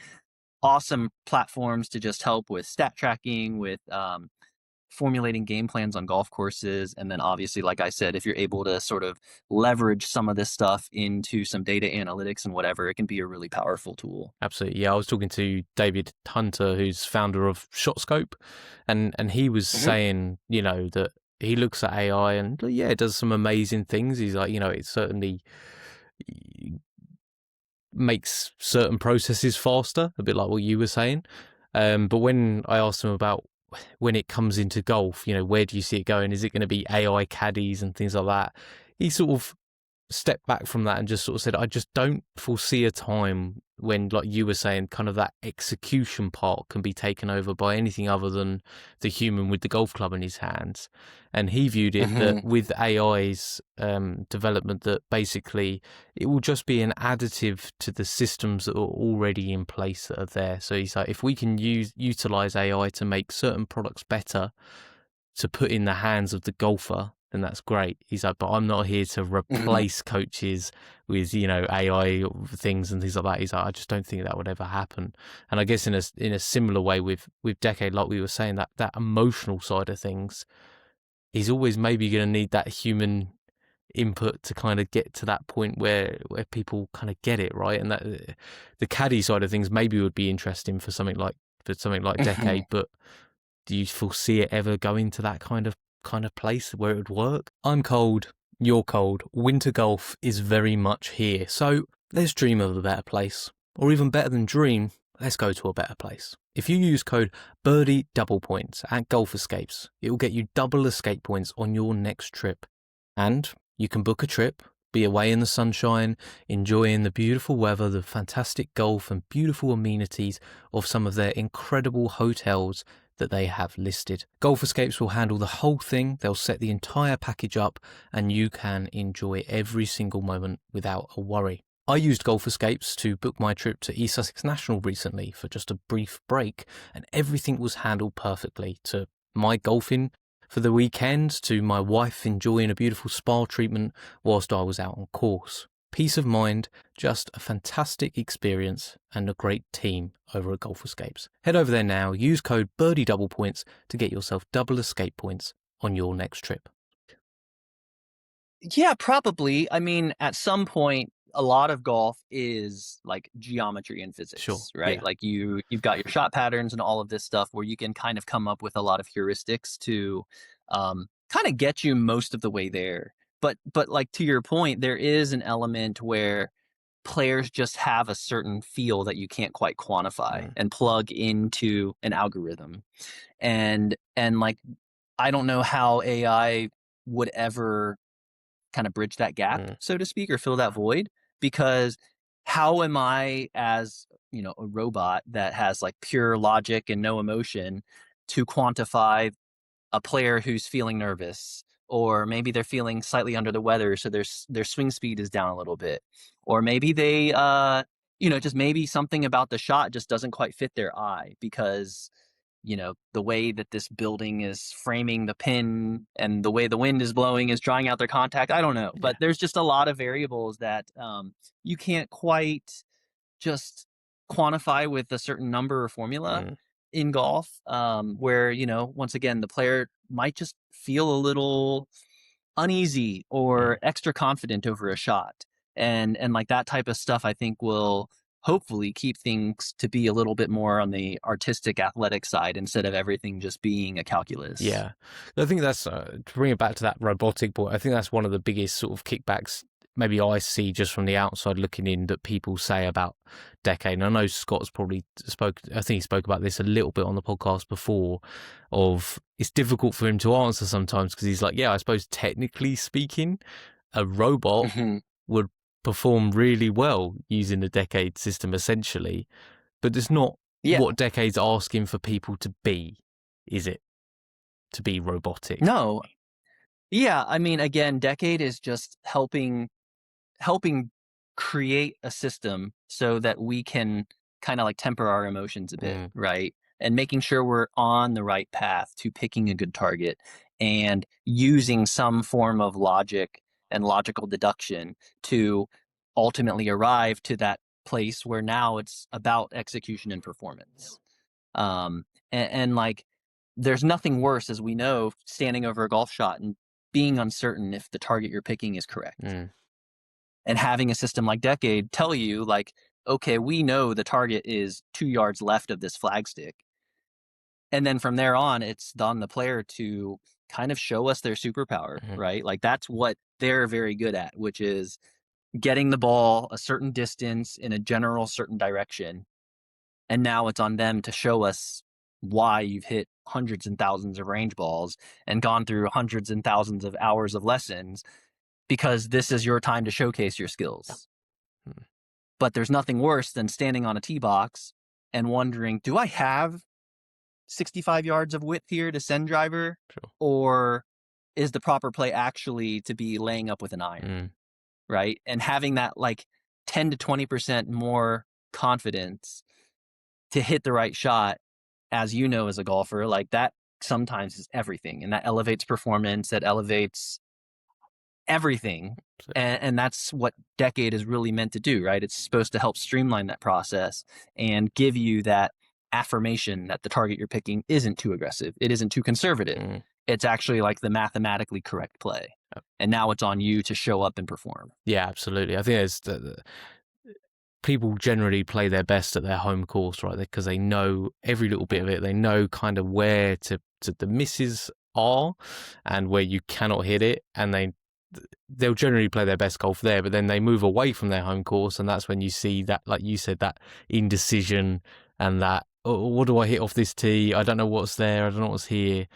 awesome platforms to just help with stat tracking, with formulating game plans on golf courses. And then obviously, like I said, if you're able to sort of leverage some of this stuff into some data analytics and whatever, it can be a really powerful tool. Absolutely. Yeah, I was talking to David Hunter, who's founder of ShotScope, and he was Mhm. saying, that he looks at AI and yeah, it does some amazing things. He's like, it certainly makes certain processes faster, a bit like what you were saying. But when I asked him about when it comes into golf, where do you see it going? Is it going to be AI caddies and things like that? He sort of stepped back from that and just sort of said, I just don't foresee a time when, like you were saying, kind of that execution part can be taken over by anything other than the human with the golf club in his hands. And he viewed it that Mhm. with AI's development, that basically it will just be an additive to the systems that are already in place that are there. So he's like, if we can utilize AI to make certain products better, to put in the hands of the golfer, then that's great. He's like, but I'm not here to Mhm. replace coaches with, AI things and things like that. He's like, I just don't think that would ever happen. And I guess in a similar way with Decade, like we were saying, that emotional side of things, he's always maybe going to need that human input to kind of get to that point where people kind of get it right. And that the caddy side of things maybe would be interesting for something like Mhm. Decade, but do you foresee it ever going to that kind of place where it would work? I'm cold, you're cold. Winter golf is very much here. So let's dream of a better place. Or even better than dream, let's go to a better place. If you use code Birdie Double Points at Golf Escapes, it will get you double escape points on your next trip. And you can book a trip, be away in the sunshine, enjoying the beautiful weather, the fantastic golf, and beautiful amenities of some of their incredible hotels that they have listed. Golf Escapes will handle the whole thing. They'll set the entire package up and you can enjoy every single moment without a worry. I used Golf Escapes to book my trip to East Sussex National recently for just a brief break, and everything was handled perfectly, to my golfing for the weekend, to my wife enjoying a beautiful spa treatment whilst I was out on course. Peace of mind, just a fantastic experience and a great team over at Golf Escapes. Head over there now, use code Birdie Double Points to get yourself double escape points on your next trip. Yeah, probably. I mean, at some point, a lot of golf is like geometry and Sure, physics, right? yeah. Like you've got your shot patterns and all of this stuff where you can kind of come up with a lot of heuristics to kind of get you most of the way there. But like to your point, there is an element where players just have a certain feel that you can't quite quantify Mm, and plug into an algorithm. And like I don't know how AI would ever kind of bridge that gap, mm, so to speak, or fill that void. Because how am I, as a robot that has like pure logic and no emotion, to quantify a player who's feeling nervous, or maybe they're feeling slightly under the weather, so their swing speed is down a little bit, or maybe they, just maybe something about the shot just doesn't quite fit their eye because the way that this building is framing the pin and the way the wind is blowing is drawing out their contact. I don't know, yeah. but there's just a lot of variables that you can't quite just quantify with a certain number or formula Mm, in golf, where once again the player might just feel a little uneasy or mm. extra confident over a shot, and like that type of stuff I think will hopefully keep things to be a little bit more on the artistic athletic side instead of everything just being a calculus. Yeah, I think that's to bring it back to that robotic point. I think that's one of the biggest sort of kickbacks maybe I see just from the outside looking in that people say about Decade. And I know Scott's probably spoke. I think he spoke about this a little bit on the podcast before. Of it's difficult for him to answer sometimes because he's like, yeah, I suppose technically speaking, a robot Mhm. would perform really well using the Decade system essentially, but it's not Yeah. what Decade's asking for people to be, is it? To be robotic. No. Yeah, I mean, again, Decade is just helping create a system so that we can kind of like temper our emotions a bit, Mm, right? And making sure we're on the right path to picking a good target and using some form of logic and logical deduction to ultimately arrive to that place where now it's about execution and performance. And like, there's nothing worse, as we know, standing over a golf shot and being uncertain if the target you're picking is correct. And having a system like Decade tell you, like, okay, we know the target is 2 yards left of this flagstick. And then from there on, it's on the player to kind of show us their superpower, right? Like, that's what they're very good at, which is getting the ball a certain distance in a general certain direction. And now it's on them to show us why you've hit hundreds and thousands of range balls and gone through hundreds and thousands of hours of lessons, because this is your time to showcase your skills. But there's nothing worse than standing on a tee box and wondering, do I have 65 yards of width here to send driver? Sure. Or is the proper play actually to be laying up with an iron? Right? And having that like 10 to 20% more confidence to hit the right shot, as you know, as a golfer, like that sometimes is everything. And that elevates performance, that elevates everything. And that's what Decade is really meant to do, right? It's supposed to help streamline that process and give you that affirmation that the target you're picking isn't too aggressive. It isn't too conservative. It's actually like the mathematically correct play. And now it's on you to show up and perform. Yeah, absolutely. I think there's people generally play their best at their home course, right? Because they know every little bit of it. They know kind of where to the misses are and where you cannot hit it, and they'll generally play their best golf there. But then they move away from their home course, and that's when you see that, like you said, that indecision and that, oh, what do I hit off this tee? I don't know what's there. I don't know what's here.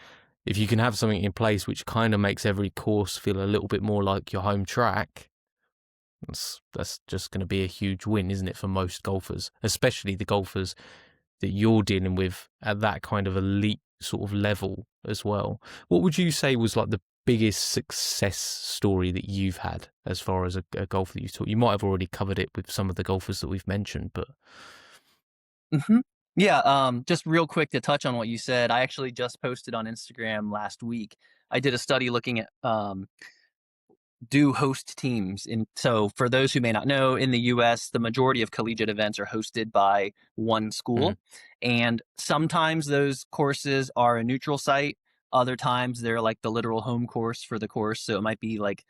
If you can have something in place which kind of makes every course feel a little bit more like your home track, that's just going to be a huge win, isn't it, for most golfers, especially the golfers that you're dealing with at that kind of elite sort of level as well. What would you say was like the biggest success story that you've had as far as a golfer that you've taught? You might have already covered it with some of the golfers that we've mentioned, but... Yeah, just real quick to touch on what you said, I actually just posted on Instagram last week. I did a study looking at do host teams. So for those who may not know, in the US, the majority of collegiate events are hosted by one school. And sometimes those courses are a neutral site. Other times they're like the literal home course for the course. So it might be like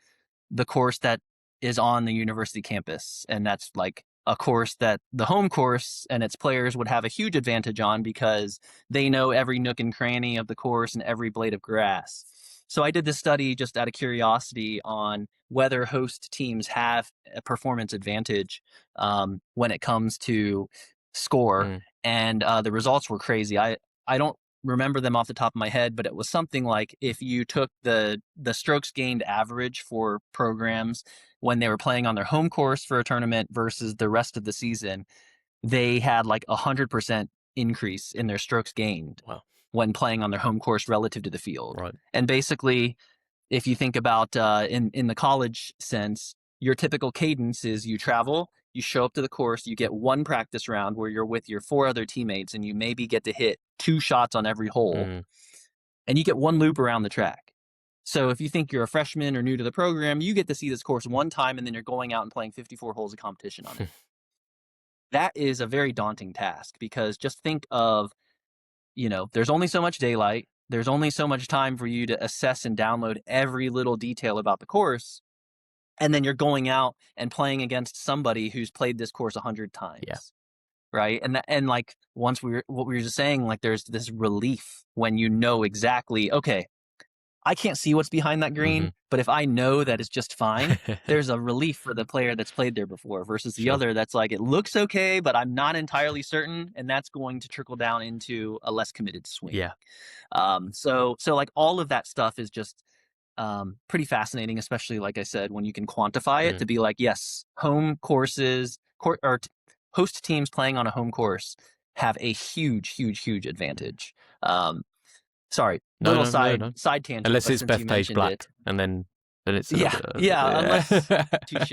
the course that is on the university campus. And that's like a course that the home course and its players would have a huge advantage on because they know every nook and cranny of the course and every blade of grass. So I did this study just out of curiosity on whether host teams have a performance advantage when it comes to score. And the results were crazy. I don't remember them off the top of my head, but it was something like if you took the strokes gained average for programs when they were playing on their home course for a tournament versus the rest of the season, they had like 100% increase in their strokes gained when playing on their home course relative to the field. And basically, if you think about in the college sense, your typical cadence is you travel, you show up to the course, you get one practice round where you're with your 4 other teammates and you maybe get to hit 2 shots on every hole, and you get one loop around the track. So if you think you're a freshman or new to the program, you get to see this course one time and then you're going out and playing 54 holes of competition on it. That is a very daunting task because just think of, there's only so much daylight. There's only so much time for you to assess and download every little detail about the course. And then you're going out and playing against somebody who's played this course 100 times. Right. And like what we were just saying, like there's this relief when you know exactly, okay, I can't see what's behind that green, but if I know that it's just fine, there's a relief for the player that's played there before versus the other that's like, it looks okay, but I'm not entirely certain. And that's going to trickle down into a less committed swing. So like all of that stuff is just pretty fascinating, especially like I said, when you can quantify it to be like, yes, home courses or host teams playing on a home course have a huge advantage. Sorry, side tangent. Unless it's Bethpage Black, and then it's unless touche.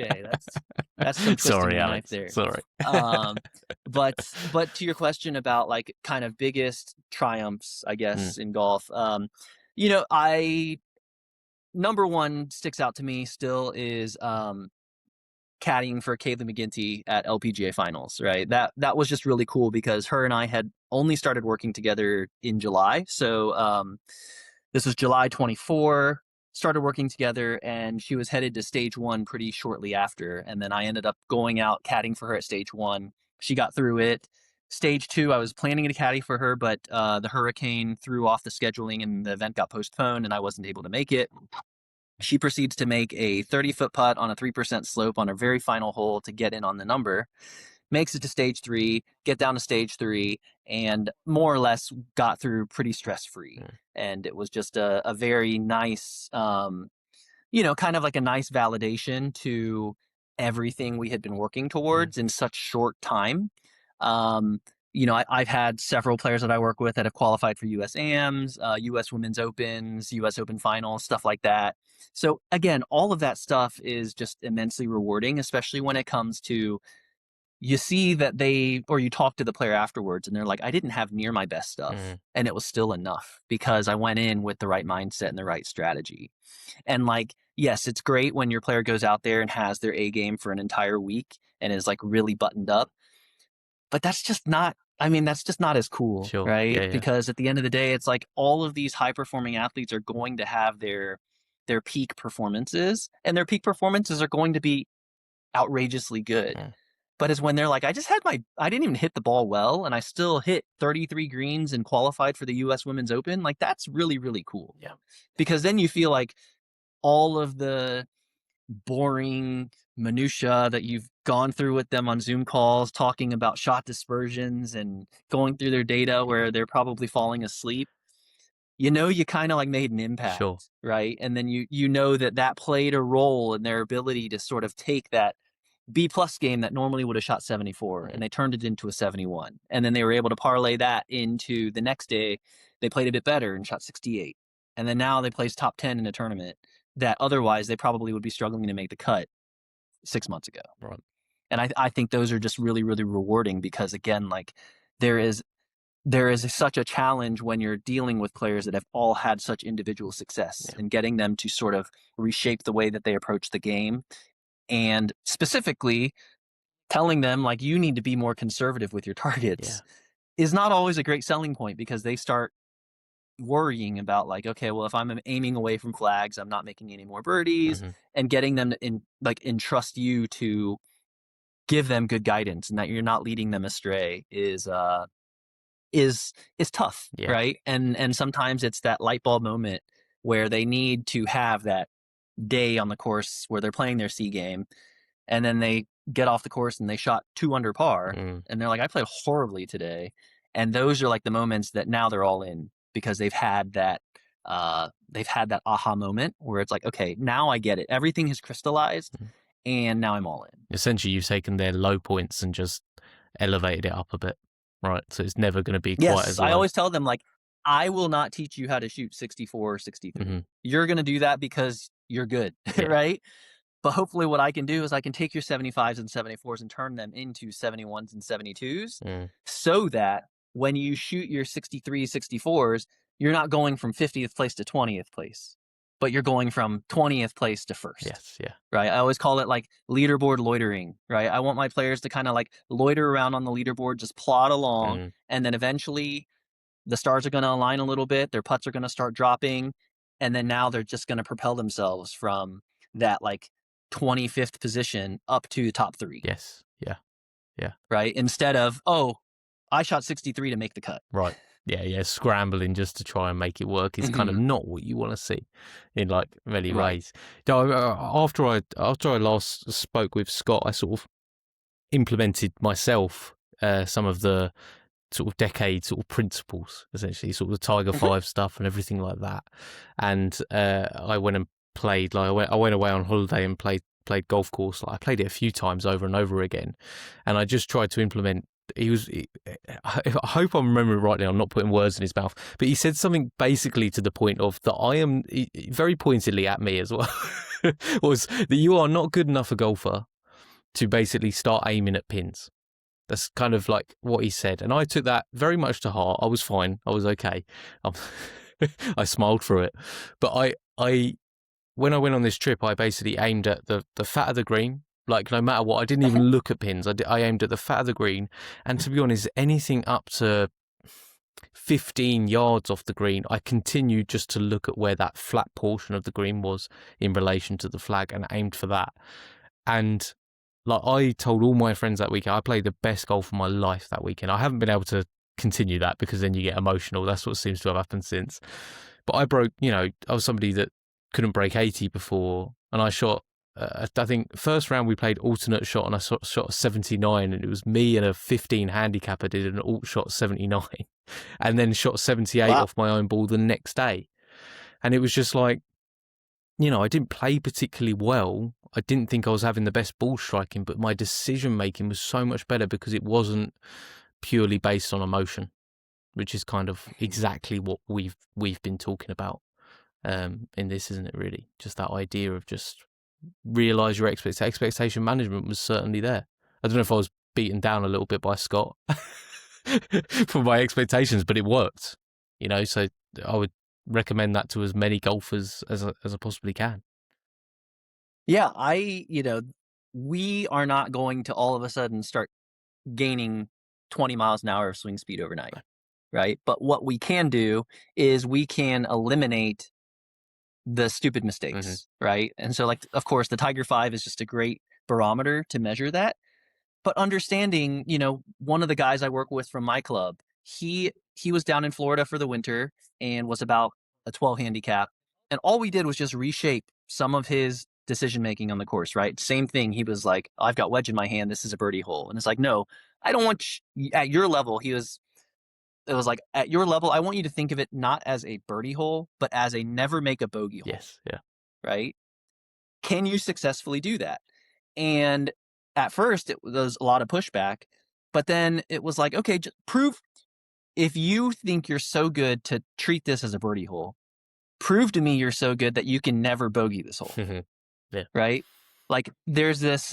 That's some twisting the knife there. Sorry. But to your question about like kind of biggest triumphs, I guess, in golf, number one sticks out to me still is caddying for Kaylee McGinty at LPGA finals, right? That was just really cool because her and I had only started working together in July. So this was July 24, started working together, and she was headed to stage 1 pretty shortly after. And then I ended up going out caddying for her at stage 1. She got through it. Stage 2, I was planning to caddy for her, but the hurricane threw off the scheduling and the event got postponed and I wasn't able to make it. She proceeds to make a 30-foot putt on a 3% slope on her very final hole to get in on the number, makes it to stage 3, get down to stage 3, and more or less got through pretty stress-free. And it was just a very nice, kind of like a nice validation to everything we had been working towards in such short time. I've had several players that I work with that have qualified for US AMs, US Women's Opens, US Open Finals, stuff like that. So again, all of that stuff is just immensely rewarding, especially when it comes to you see that you talk to the player afterwards and they're like, I didn't have near my best stuff and it was still enough because I went in with the right mindset and the right strategy. And like, yes, it's great when your player goes out there and has their A game for an entire week and is like really buttoned up. But that's just not as cool, Sure. right? Yeah, yeah. Because at the end of the day, it's like all of these high performing athletes are going to have their peak performances, and their peak performances are going to be outrageously good. But it's when they're like, I didn't even hit the ball well, and I still hit 33 greens and qualified for the US Women's Open. Like, that's really, really cool. Yeah. Because then you feel like all of the boring minutia that you've gone through with them on Zoom calls, talking about shot dispersions and going through their data where they're probably falling asleep. You kind of like made an impact, Sure. right? And then you know that played a role in their ability to sort of take that B+ game that normally would have shot 74 and they turned it into a 71. And then they were able to parlay that into the next day. They played a bit better and shot 68. And then now they place top 10 in a tournament that otherwise they probably would be struggling to make the cut 6 months ago. Right. And I think those are just really, really rewarding because again, like there is such a challenge when you're dealing with players that have all had such individual success and getting them to sort of reshape the way that they approach the game. And specifically telling them like you need to be more conservative with your targets is not always a great selling point because they start worrying about like, okay, well, if I'm aiming away from flags, I'm not making any more birdies, and getting them to entrust you to give them good guidance and that you're not leading them astray is tough, right? And sometimes it's that light bulb moment where they need to have that day on the course where they're playing their C game, and then they get off the course and they shot 2 under par, and they're like, I played horribly today. And those are like the moments that now they're all in because they've had that aha moment where it's like, okay, now I get it. Everything has crystallized, and now I'm all in. Essentially, you've taken their low points and just elevated it up a bit, right? So it's never going to be quite as low. I always tell them, like, I will not teach you how to shoot 64 or 63. You're going to do that because you're good, right? But hopefully what I can do is I can take your 75s and 74s and turn them into 71s and 72s so that when you shoot your 63s, 64s, you're not going from 50th place to 20th place, but you're going from 20th place to first. Yes, yeah. Right? I always call it like leaderboard loitering, right? I want my players to kind of like loiter around on the leaderboard, just plod along, and then eventually the stars are going to align a little bit, their putts are going to start dropping, and then now they're just going to propel themselves from that like 25th position up to the top 3. Yes, yeah. Right? Instead of, oh, I shot 63 to make the cut. Right. Yeah. Scrambling just to try and make it work is kind of not what you want to see in like many ways. So, after I last spoke with Scott, I sort of implemented myself some of the sort of decade sort of principles, essentially, sort of the Tiger 5 stuff and everything like that. And I went and played, like I went away on holiday and played golf course. Like I played it a few times over and over again, and I just tried to implement. I hope I'm remembering rightly. I'm not putting words in his mouth, but he said something basically to the point of that I am very pointedly at me as well. Was that you are not good enough a golfer to basically start aiming at pins. That's kind of like what he said, and I took that very much to heart. I was fine. I was okay. I smiled through it, but I when I went on this trip, I basically aimed at the fat of the green Like, no matter what, I didn't even look at pins. I aimed at the fat of the green. And to be honest, anything up to 15 yards off the green, I continued just to look at where that flat portion of the green was in relation to the flag and aimed for that. And like, I told all my friends that weekend, I played the best golf of my life that weekend. I haven't been able to continue that because then you get emotional. That's what seems to have happened since. But I broke, I was somebody that couldn't break 80 before, and I shot, I think first round we played alternate shot, and I shot 79, and it was me and a 15 handicapper did an alt shot 79, and then shot 78 Wow. off my own ball the next day. And it was just like, I didn't play particularly well. I didn't think I was having the best ball striking, but my decision making was so much better because it wasn't purely based on emotion, which is kind of exactly what we've been talking about in this, isn't it? Really, just that idea of just realize your expectation management was certainly there. I don't know if I was beaten down a little bit by Scott for my expectations, but it worked. So I would recommend that to as many golfers as I possibly can. Yeah, we are not going to all of a sudden start gaining 20 miles an hour of swing speed overnight, right? But what we can do is we can eliminate the stupid mistakes, right? And so, like, of course, the Tiger 5 is just a great barometer to measure that. But understanding, one of the guys I work with from my club, he was down in Florida for the winter and was about a 12 handicap. And all we did was just reshape some of his decision making on the course, right? Same thing. He was like, I've got wedge in my hand. This is a birdie hole. And it's like, no, I don't want at your level. It was like, at your level, I want you to think of it not as a birdie hole, but as a never make a bogey hole. Yes. Yeah. Right? Can you successfully do that? And at first, it was a lot of pushback, but then it was like, okay, just prove, if you think you're so good to treat this as a birdie hole, prove to me you're so good that you can never bogey this hole. Yeah. Right? Like, there's this,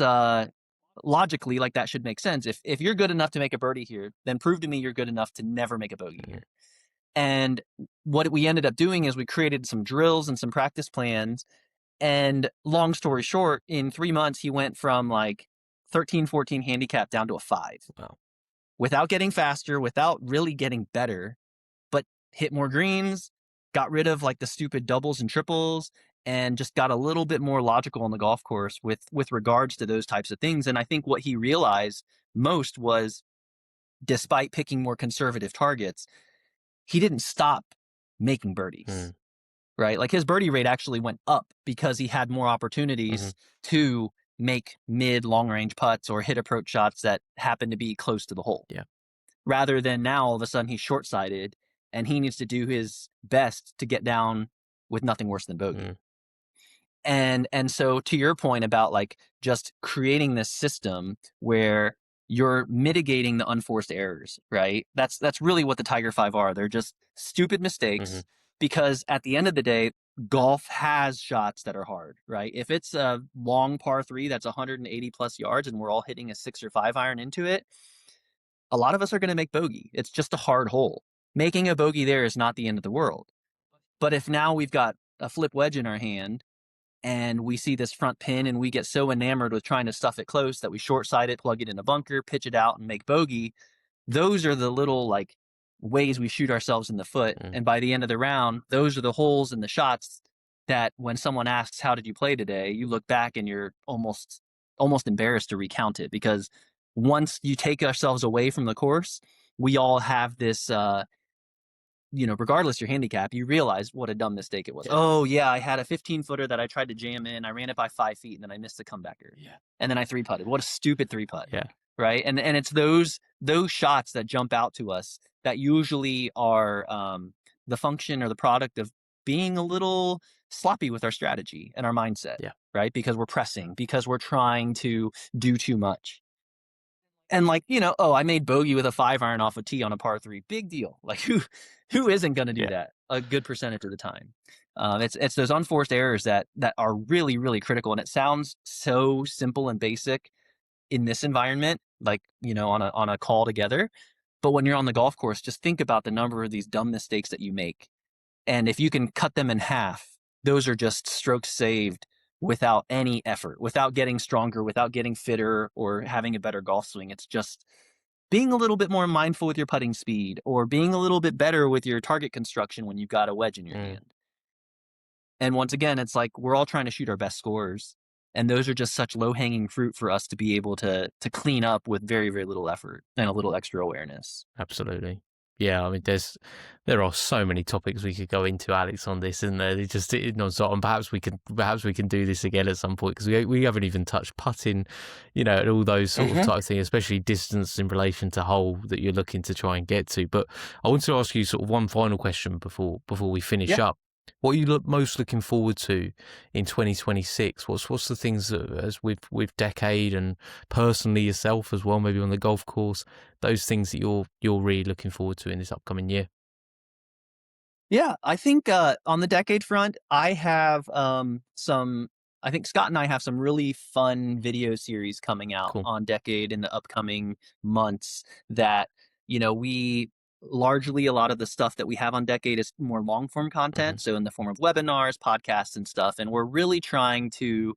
logically, like, that should make sense. If you're good enough to make a birdie here, then prove to me you're good enough to never make a bogey here. And what we ended up doing is we created some drills and some practice plans. And long story short, in 3 months, he went from like 13, 14 handicap down to a 5. Wow. Without getting faster, without really getting better, but hit more greens, got rid of like the stupid doubles and triples, and just got a little bit more logical on the golf course with regards to those types of things. And I think what he realized most was, despite picking more conservative targets, he didn't stop making birdies. Right? Like, his birdie rate actually went up because he had more opportunities to make mid long range putts or hit approach shots that happen to be close to the hole. Yeah. Rather than now, all of a sudden, he's short sighted and he needs to do his best to get down with nothing worse than bogey. And so, to your point about like just creating this system where you're mitigating the unforced errors, right? That's really what the Tiger 5 are. They're just stupid mistakes because at the end of the day, golf has shots that are hard, right? If it's a long par 3 that's 180 plus yards and we're all hitting a 6 or 5 iron into it, a lot of us are going to make bogey. It's just a hard hole. Making a bogey there is not the end of the world. But if now we've got a flip wedge in our hand and we see this front pin and we get so enamored with trying to stuff it close that we short side it, plug it in a bunker, pitch it out, and make bogey, those are the little like ways we shoot ourselves in the foot. And by the end of the round, those are the holes in the shots that when someone asks, how did you play today? You look back and you're almost embarrassed to recount it, because once you take ourselves away from the course, we all have this, regardless your handicap, you realize what a dumb mistake it was. Yeah. Oh yeah, I had a 15-footer that I tried to jam in. I ran it by 5 feet and then I missed the comebacker. Yeah. And then I 3-putted. What a stupid 3-putt. Yeah. Right. And it's those shots that jump out to us that usually are the function or the product of being a little sloppy with our strategy and our mindset. Yeah. Right. Because we're pressing, because we're trying to do too much. And like, I made bogey with a 5 iron off a tee on a par 3. Big deal. Like, who isn't going to do that a good percentage of the time? It's those unforced errors that are really, really critical. And it sounds so simple and basic in this environment, like, on a call together. But when you're on the golf course, just think about the number of these dumb mistakes that you make. And if you can cut them in half, those are just strokes saved without any effort, without getting stronger, without getting fitter or having a better golf swing. It's just being a little bit more mindful with your putting speed or being a little bit better with your target construction when you've got a wedge in your Mm. hand. And once again, it's like we're all trying to shoot our best scores. And those are just such low hanging fruit for us to be able to clean up with very, very little effort and a little extra awareness. Absolutely. Yeah, I mean, there are so many topics we could go into, Alex, on this, isn't there? It's just non-stop, and perhaps we can do this again at some point, because we haven't even touched putting, and all those sort of type of things, especially distance in relation to hole that you're looking to try and get to. But I want to ask you sort of one final question before we finish Yeah. up. What are you most looking forward to in 2026? What's the things that, as with Decade and personally yourself as well, maybe on the golf course, those things that you're really looking forward to in this upcoming year? Yeah, I think on the decade front, I have some. I think Scott and I have some really fun video series coming out Cool. on Decade in the upcoming months. That we largely a lot of the stuff that we have on Decade is more long form Hmm. content, so in the form of webinars, podcasts, and stuff. And we're really trying to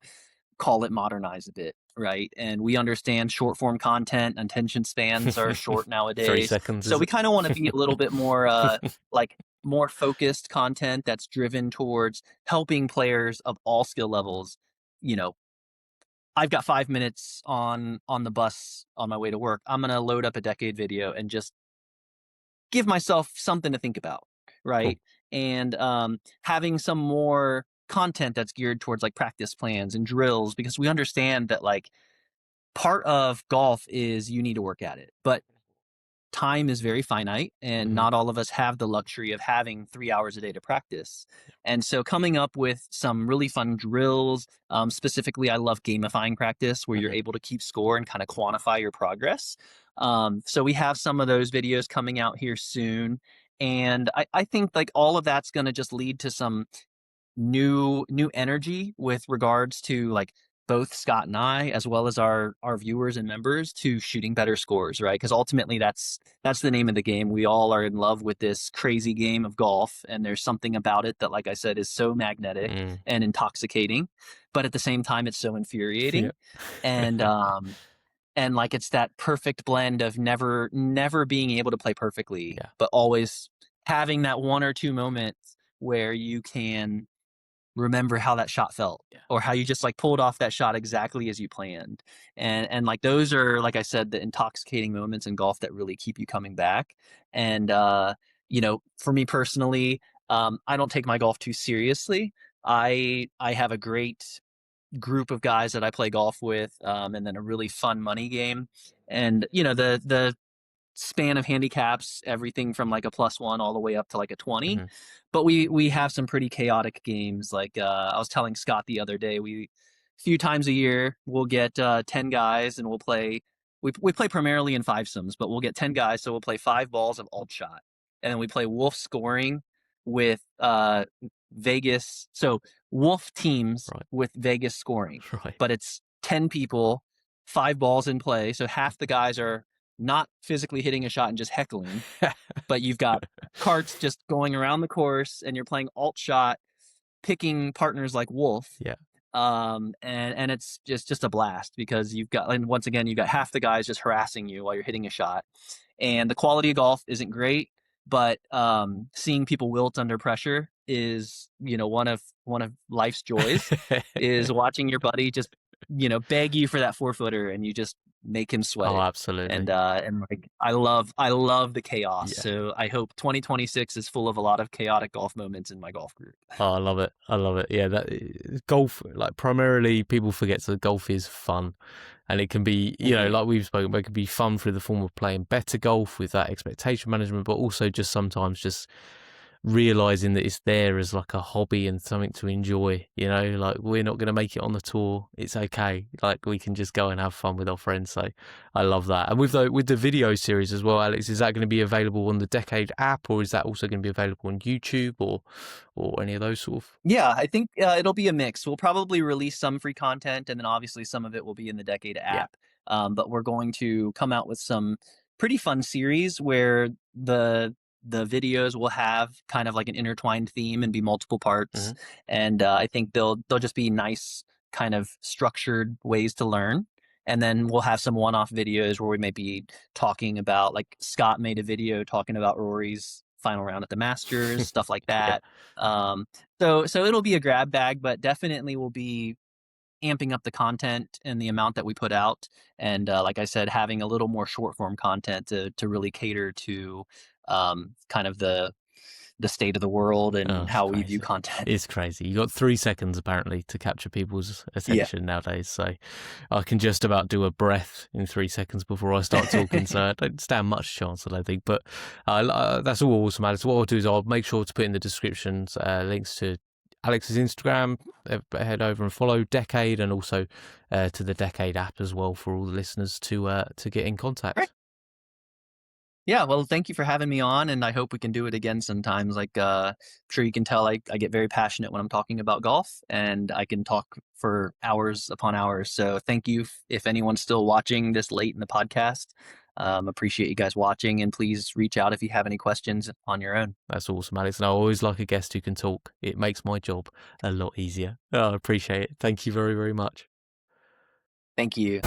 call it modernize a bit, right? And we understand short form content, attention spans are short 3 nowadays. seconds, So is we it? kind of want to be a little bit more like more focused content that's driven towards helping players of all skill levels. You know, I've got 5 minutes on the bus on my way to work. I'm gonna load up a decade video and just give myself something to think about, Cool. right? And having some more content that's geared towards like practice plans and drills because we understand that like part of golf is you need to work at it, but time is very finite and Hmm. not all of us have the luxury of having 3 hours a day to practice. And so coming up with some really fun drills, specifically I love gamifying practice where you're Hmm. able to keep score and kind of quantify your progress. So we have some of those videos coming out here soon. And I think like all of that's going to just lead to some new energy with regards to like both Scott and I, as well as our viewers and members, to shooting better scores, right? Because ultimately, that's the name of the game. We all are in love with this crazy game of golf, and there's something about it that, like I said, is so magnetic Mm. and intoxicating, but at the same time, it's so Yeah. infuriating, and like it's that perfect blend of never being able to play perfectly, Yeah. but always having that one or two moments where you can remember how that shot felt Yeah. or how you just like pulled off that shot exactly as you planned. And like those are, like I said, the intoxicating moments in golf that really keep you coming back. And for me personally, I don't take my golf too seriously. I have a great group of guys that I play golf with, and then a really fun money game. And the span of handicaps, everything from like a +1 all the way up to like a 20. Hmm. But we have some pretty chaotic games. Like I was telling Scott the other day, we a few times a year we'll get 10 guys and we'll play. We play primarily in fivesomes, but we'll get 10 guys, so we'll play 5 balls of alt shot, and then we play wolf scoring with Vegas. So wolf teams Right. with Vegas scoring, Right. but it's 10 people, 5 balls in play, so half the guys are not physically hitting a shot and just heckling, but you've got carts just going around the course and you're playing alt shot, picking partners like Wolf. Yeah. And it's just a blast because you've got, and once again, you've got half the guys just harassing you while you're hitting a shot. And the quality of golf isn't great, but seeing people wilt under pressure is, one of life's joys, is watching your buddy just, beg you for that 4-footer and you just make him sweat Oh, it. absolutely. And like I love the chaos. Yeah. So I hope 2026 is full of a lot of chaotic golf moments in my golf group. Oh, I love it. I love it. Yeah, that golf, like primarily people forget that golf is fun, and it can be, Mhm. like we've spoken about, it can be fun through the form of playing better golf with that expectation management, but also just sometimes just realizing that it's there as like a hobby and something to enjoy. Like we're not going to make it on the tour. It's okay. Like we can just go and have fun with our friends. So I love that. And with the video series as well, Alex, is that going to be available on the Decade app, or is that also going to be available on YouTube or any of those sort of? Yeah, I think it'll be a mix. We'll probably release some free content, and then obviously some of it will be in the Decade Yeah. app. But we're going to come out with some pretty fun series where the videos will have kind of like an intertwined theme and be multiple parts, Mhm. and I think they'll just be nice, kind of structured ways to learn. And then we'll have some one-off videos where we may be talking about, like Scott made a video talking about Rory's final round at the Masters, stuff like Yeah. that. Um, so it'll be a grab bag, but definitely will be amping up the content and the amount that we put out. And like I said, having a little more short form content to really cater to kind of the state of the world Oh, and it's how we view crazy. content. It's crazy. You got 3 seconds apparently to capture people's Yeah. attention nowadays. So I can just about do a breath in 3 seconds before I start talking. So I don't stand much chance, I don't think. But that's all awesome, Alex. What I'll do is I'll make sure to put in the descriptions links to Alex's Instagram. Head over and follow Decade, and also to the Decade app as well for all the listeners to get in Great. contact. Yeah, well, thank you for having me on, and I hope we can do it again sometimes. Like, I'm sure you can tell, I get very passionate when I'm talking about golf, and I can talk for hours upon hours. So, thank you if anyone's still watching this late in the podcast. Appreciate you guys watching, and please reach out if you have any questions on your own. That's awesome, Alex. And I always like a guest who can talk. It makes my job a lot easier. Oh, I appreciate it. Thank you very, very much. Thank you.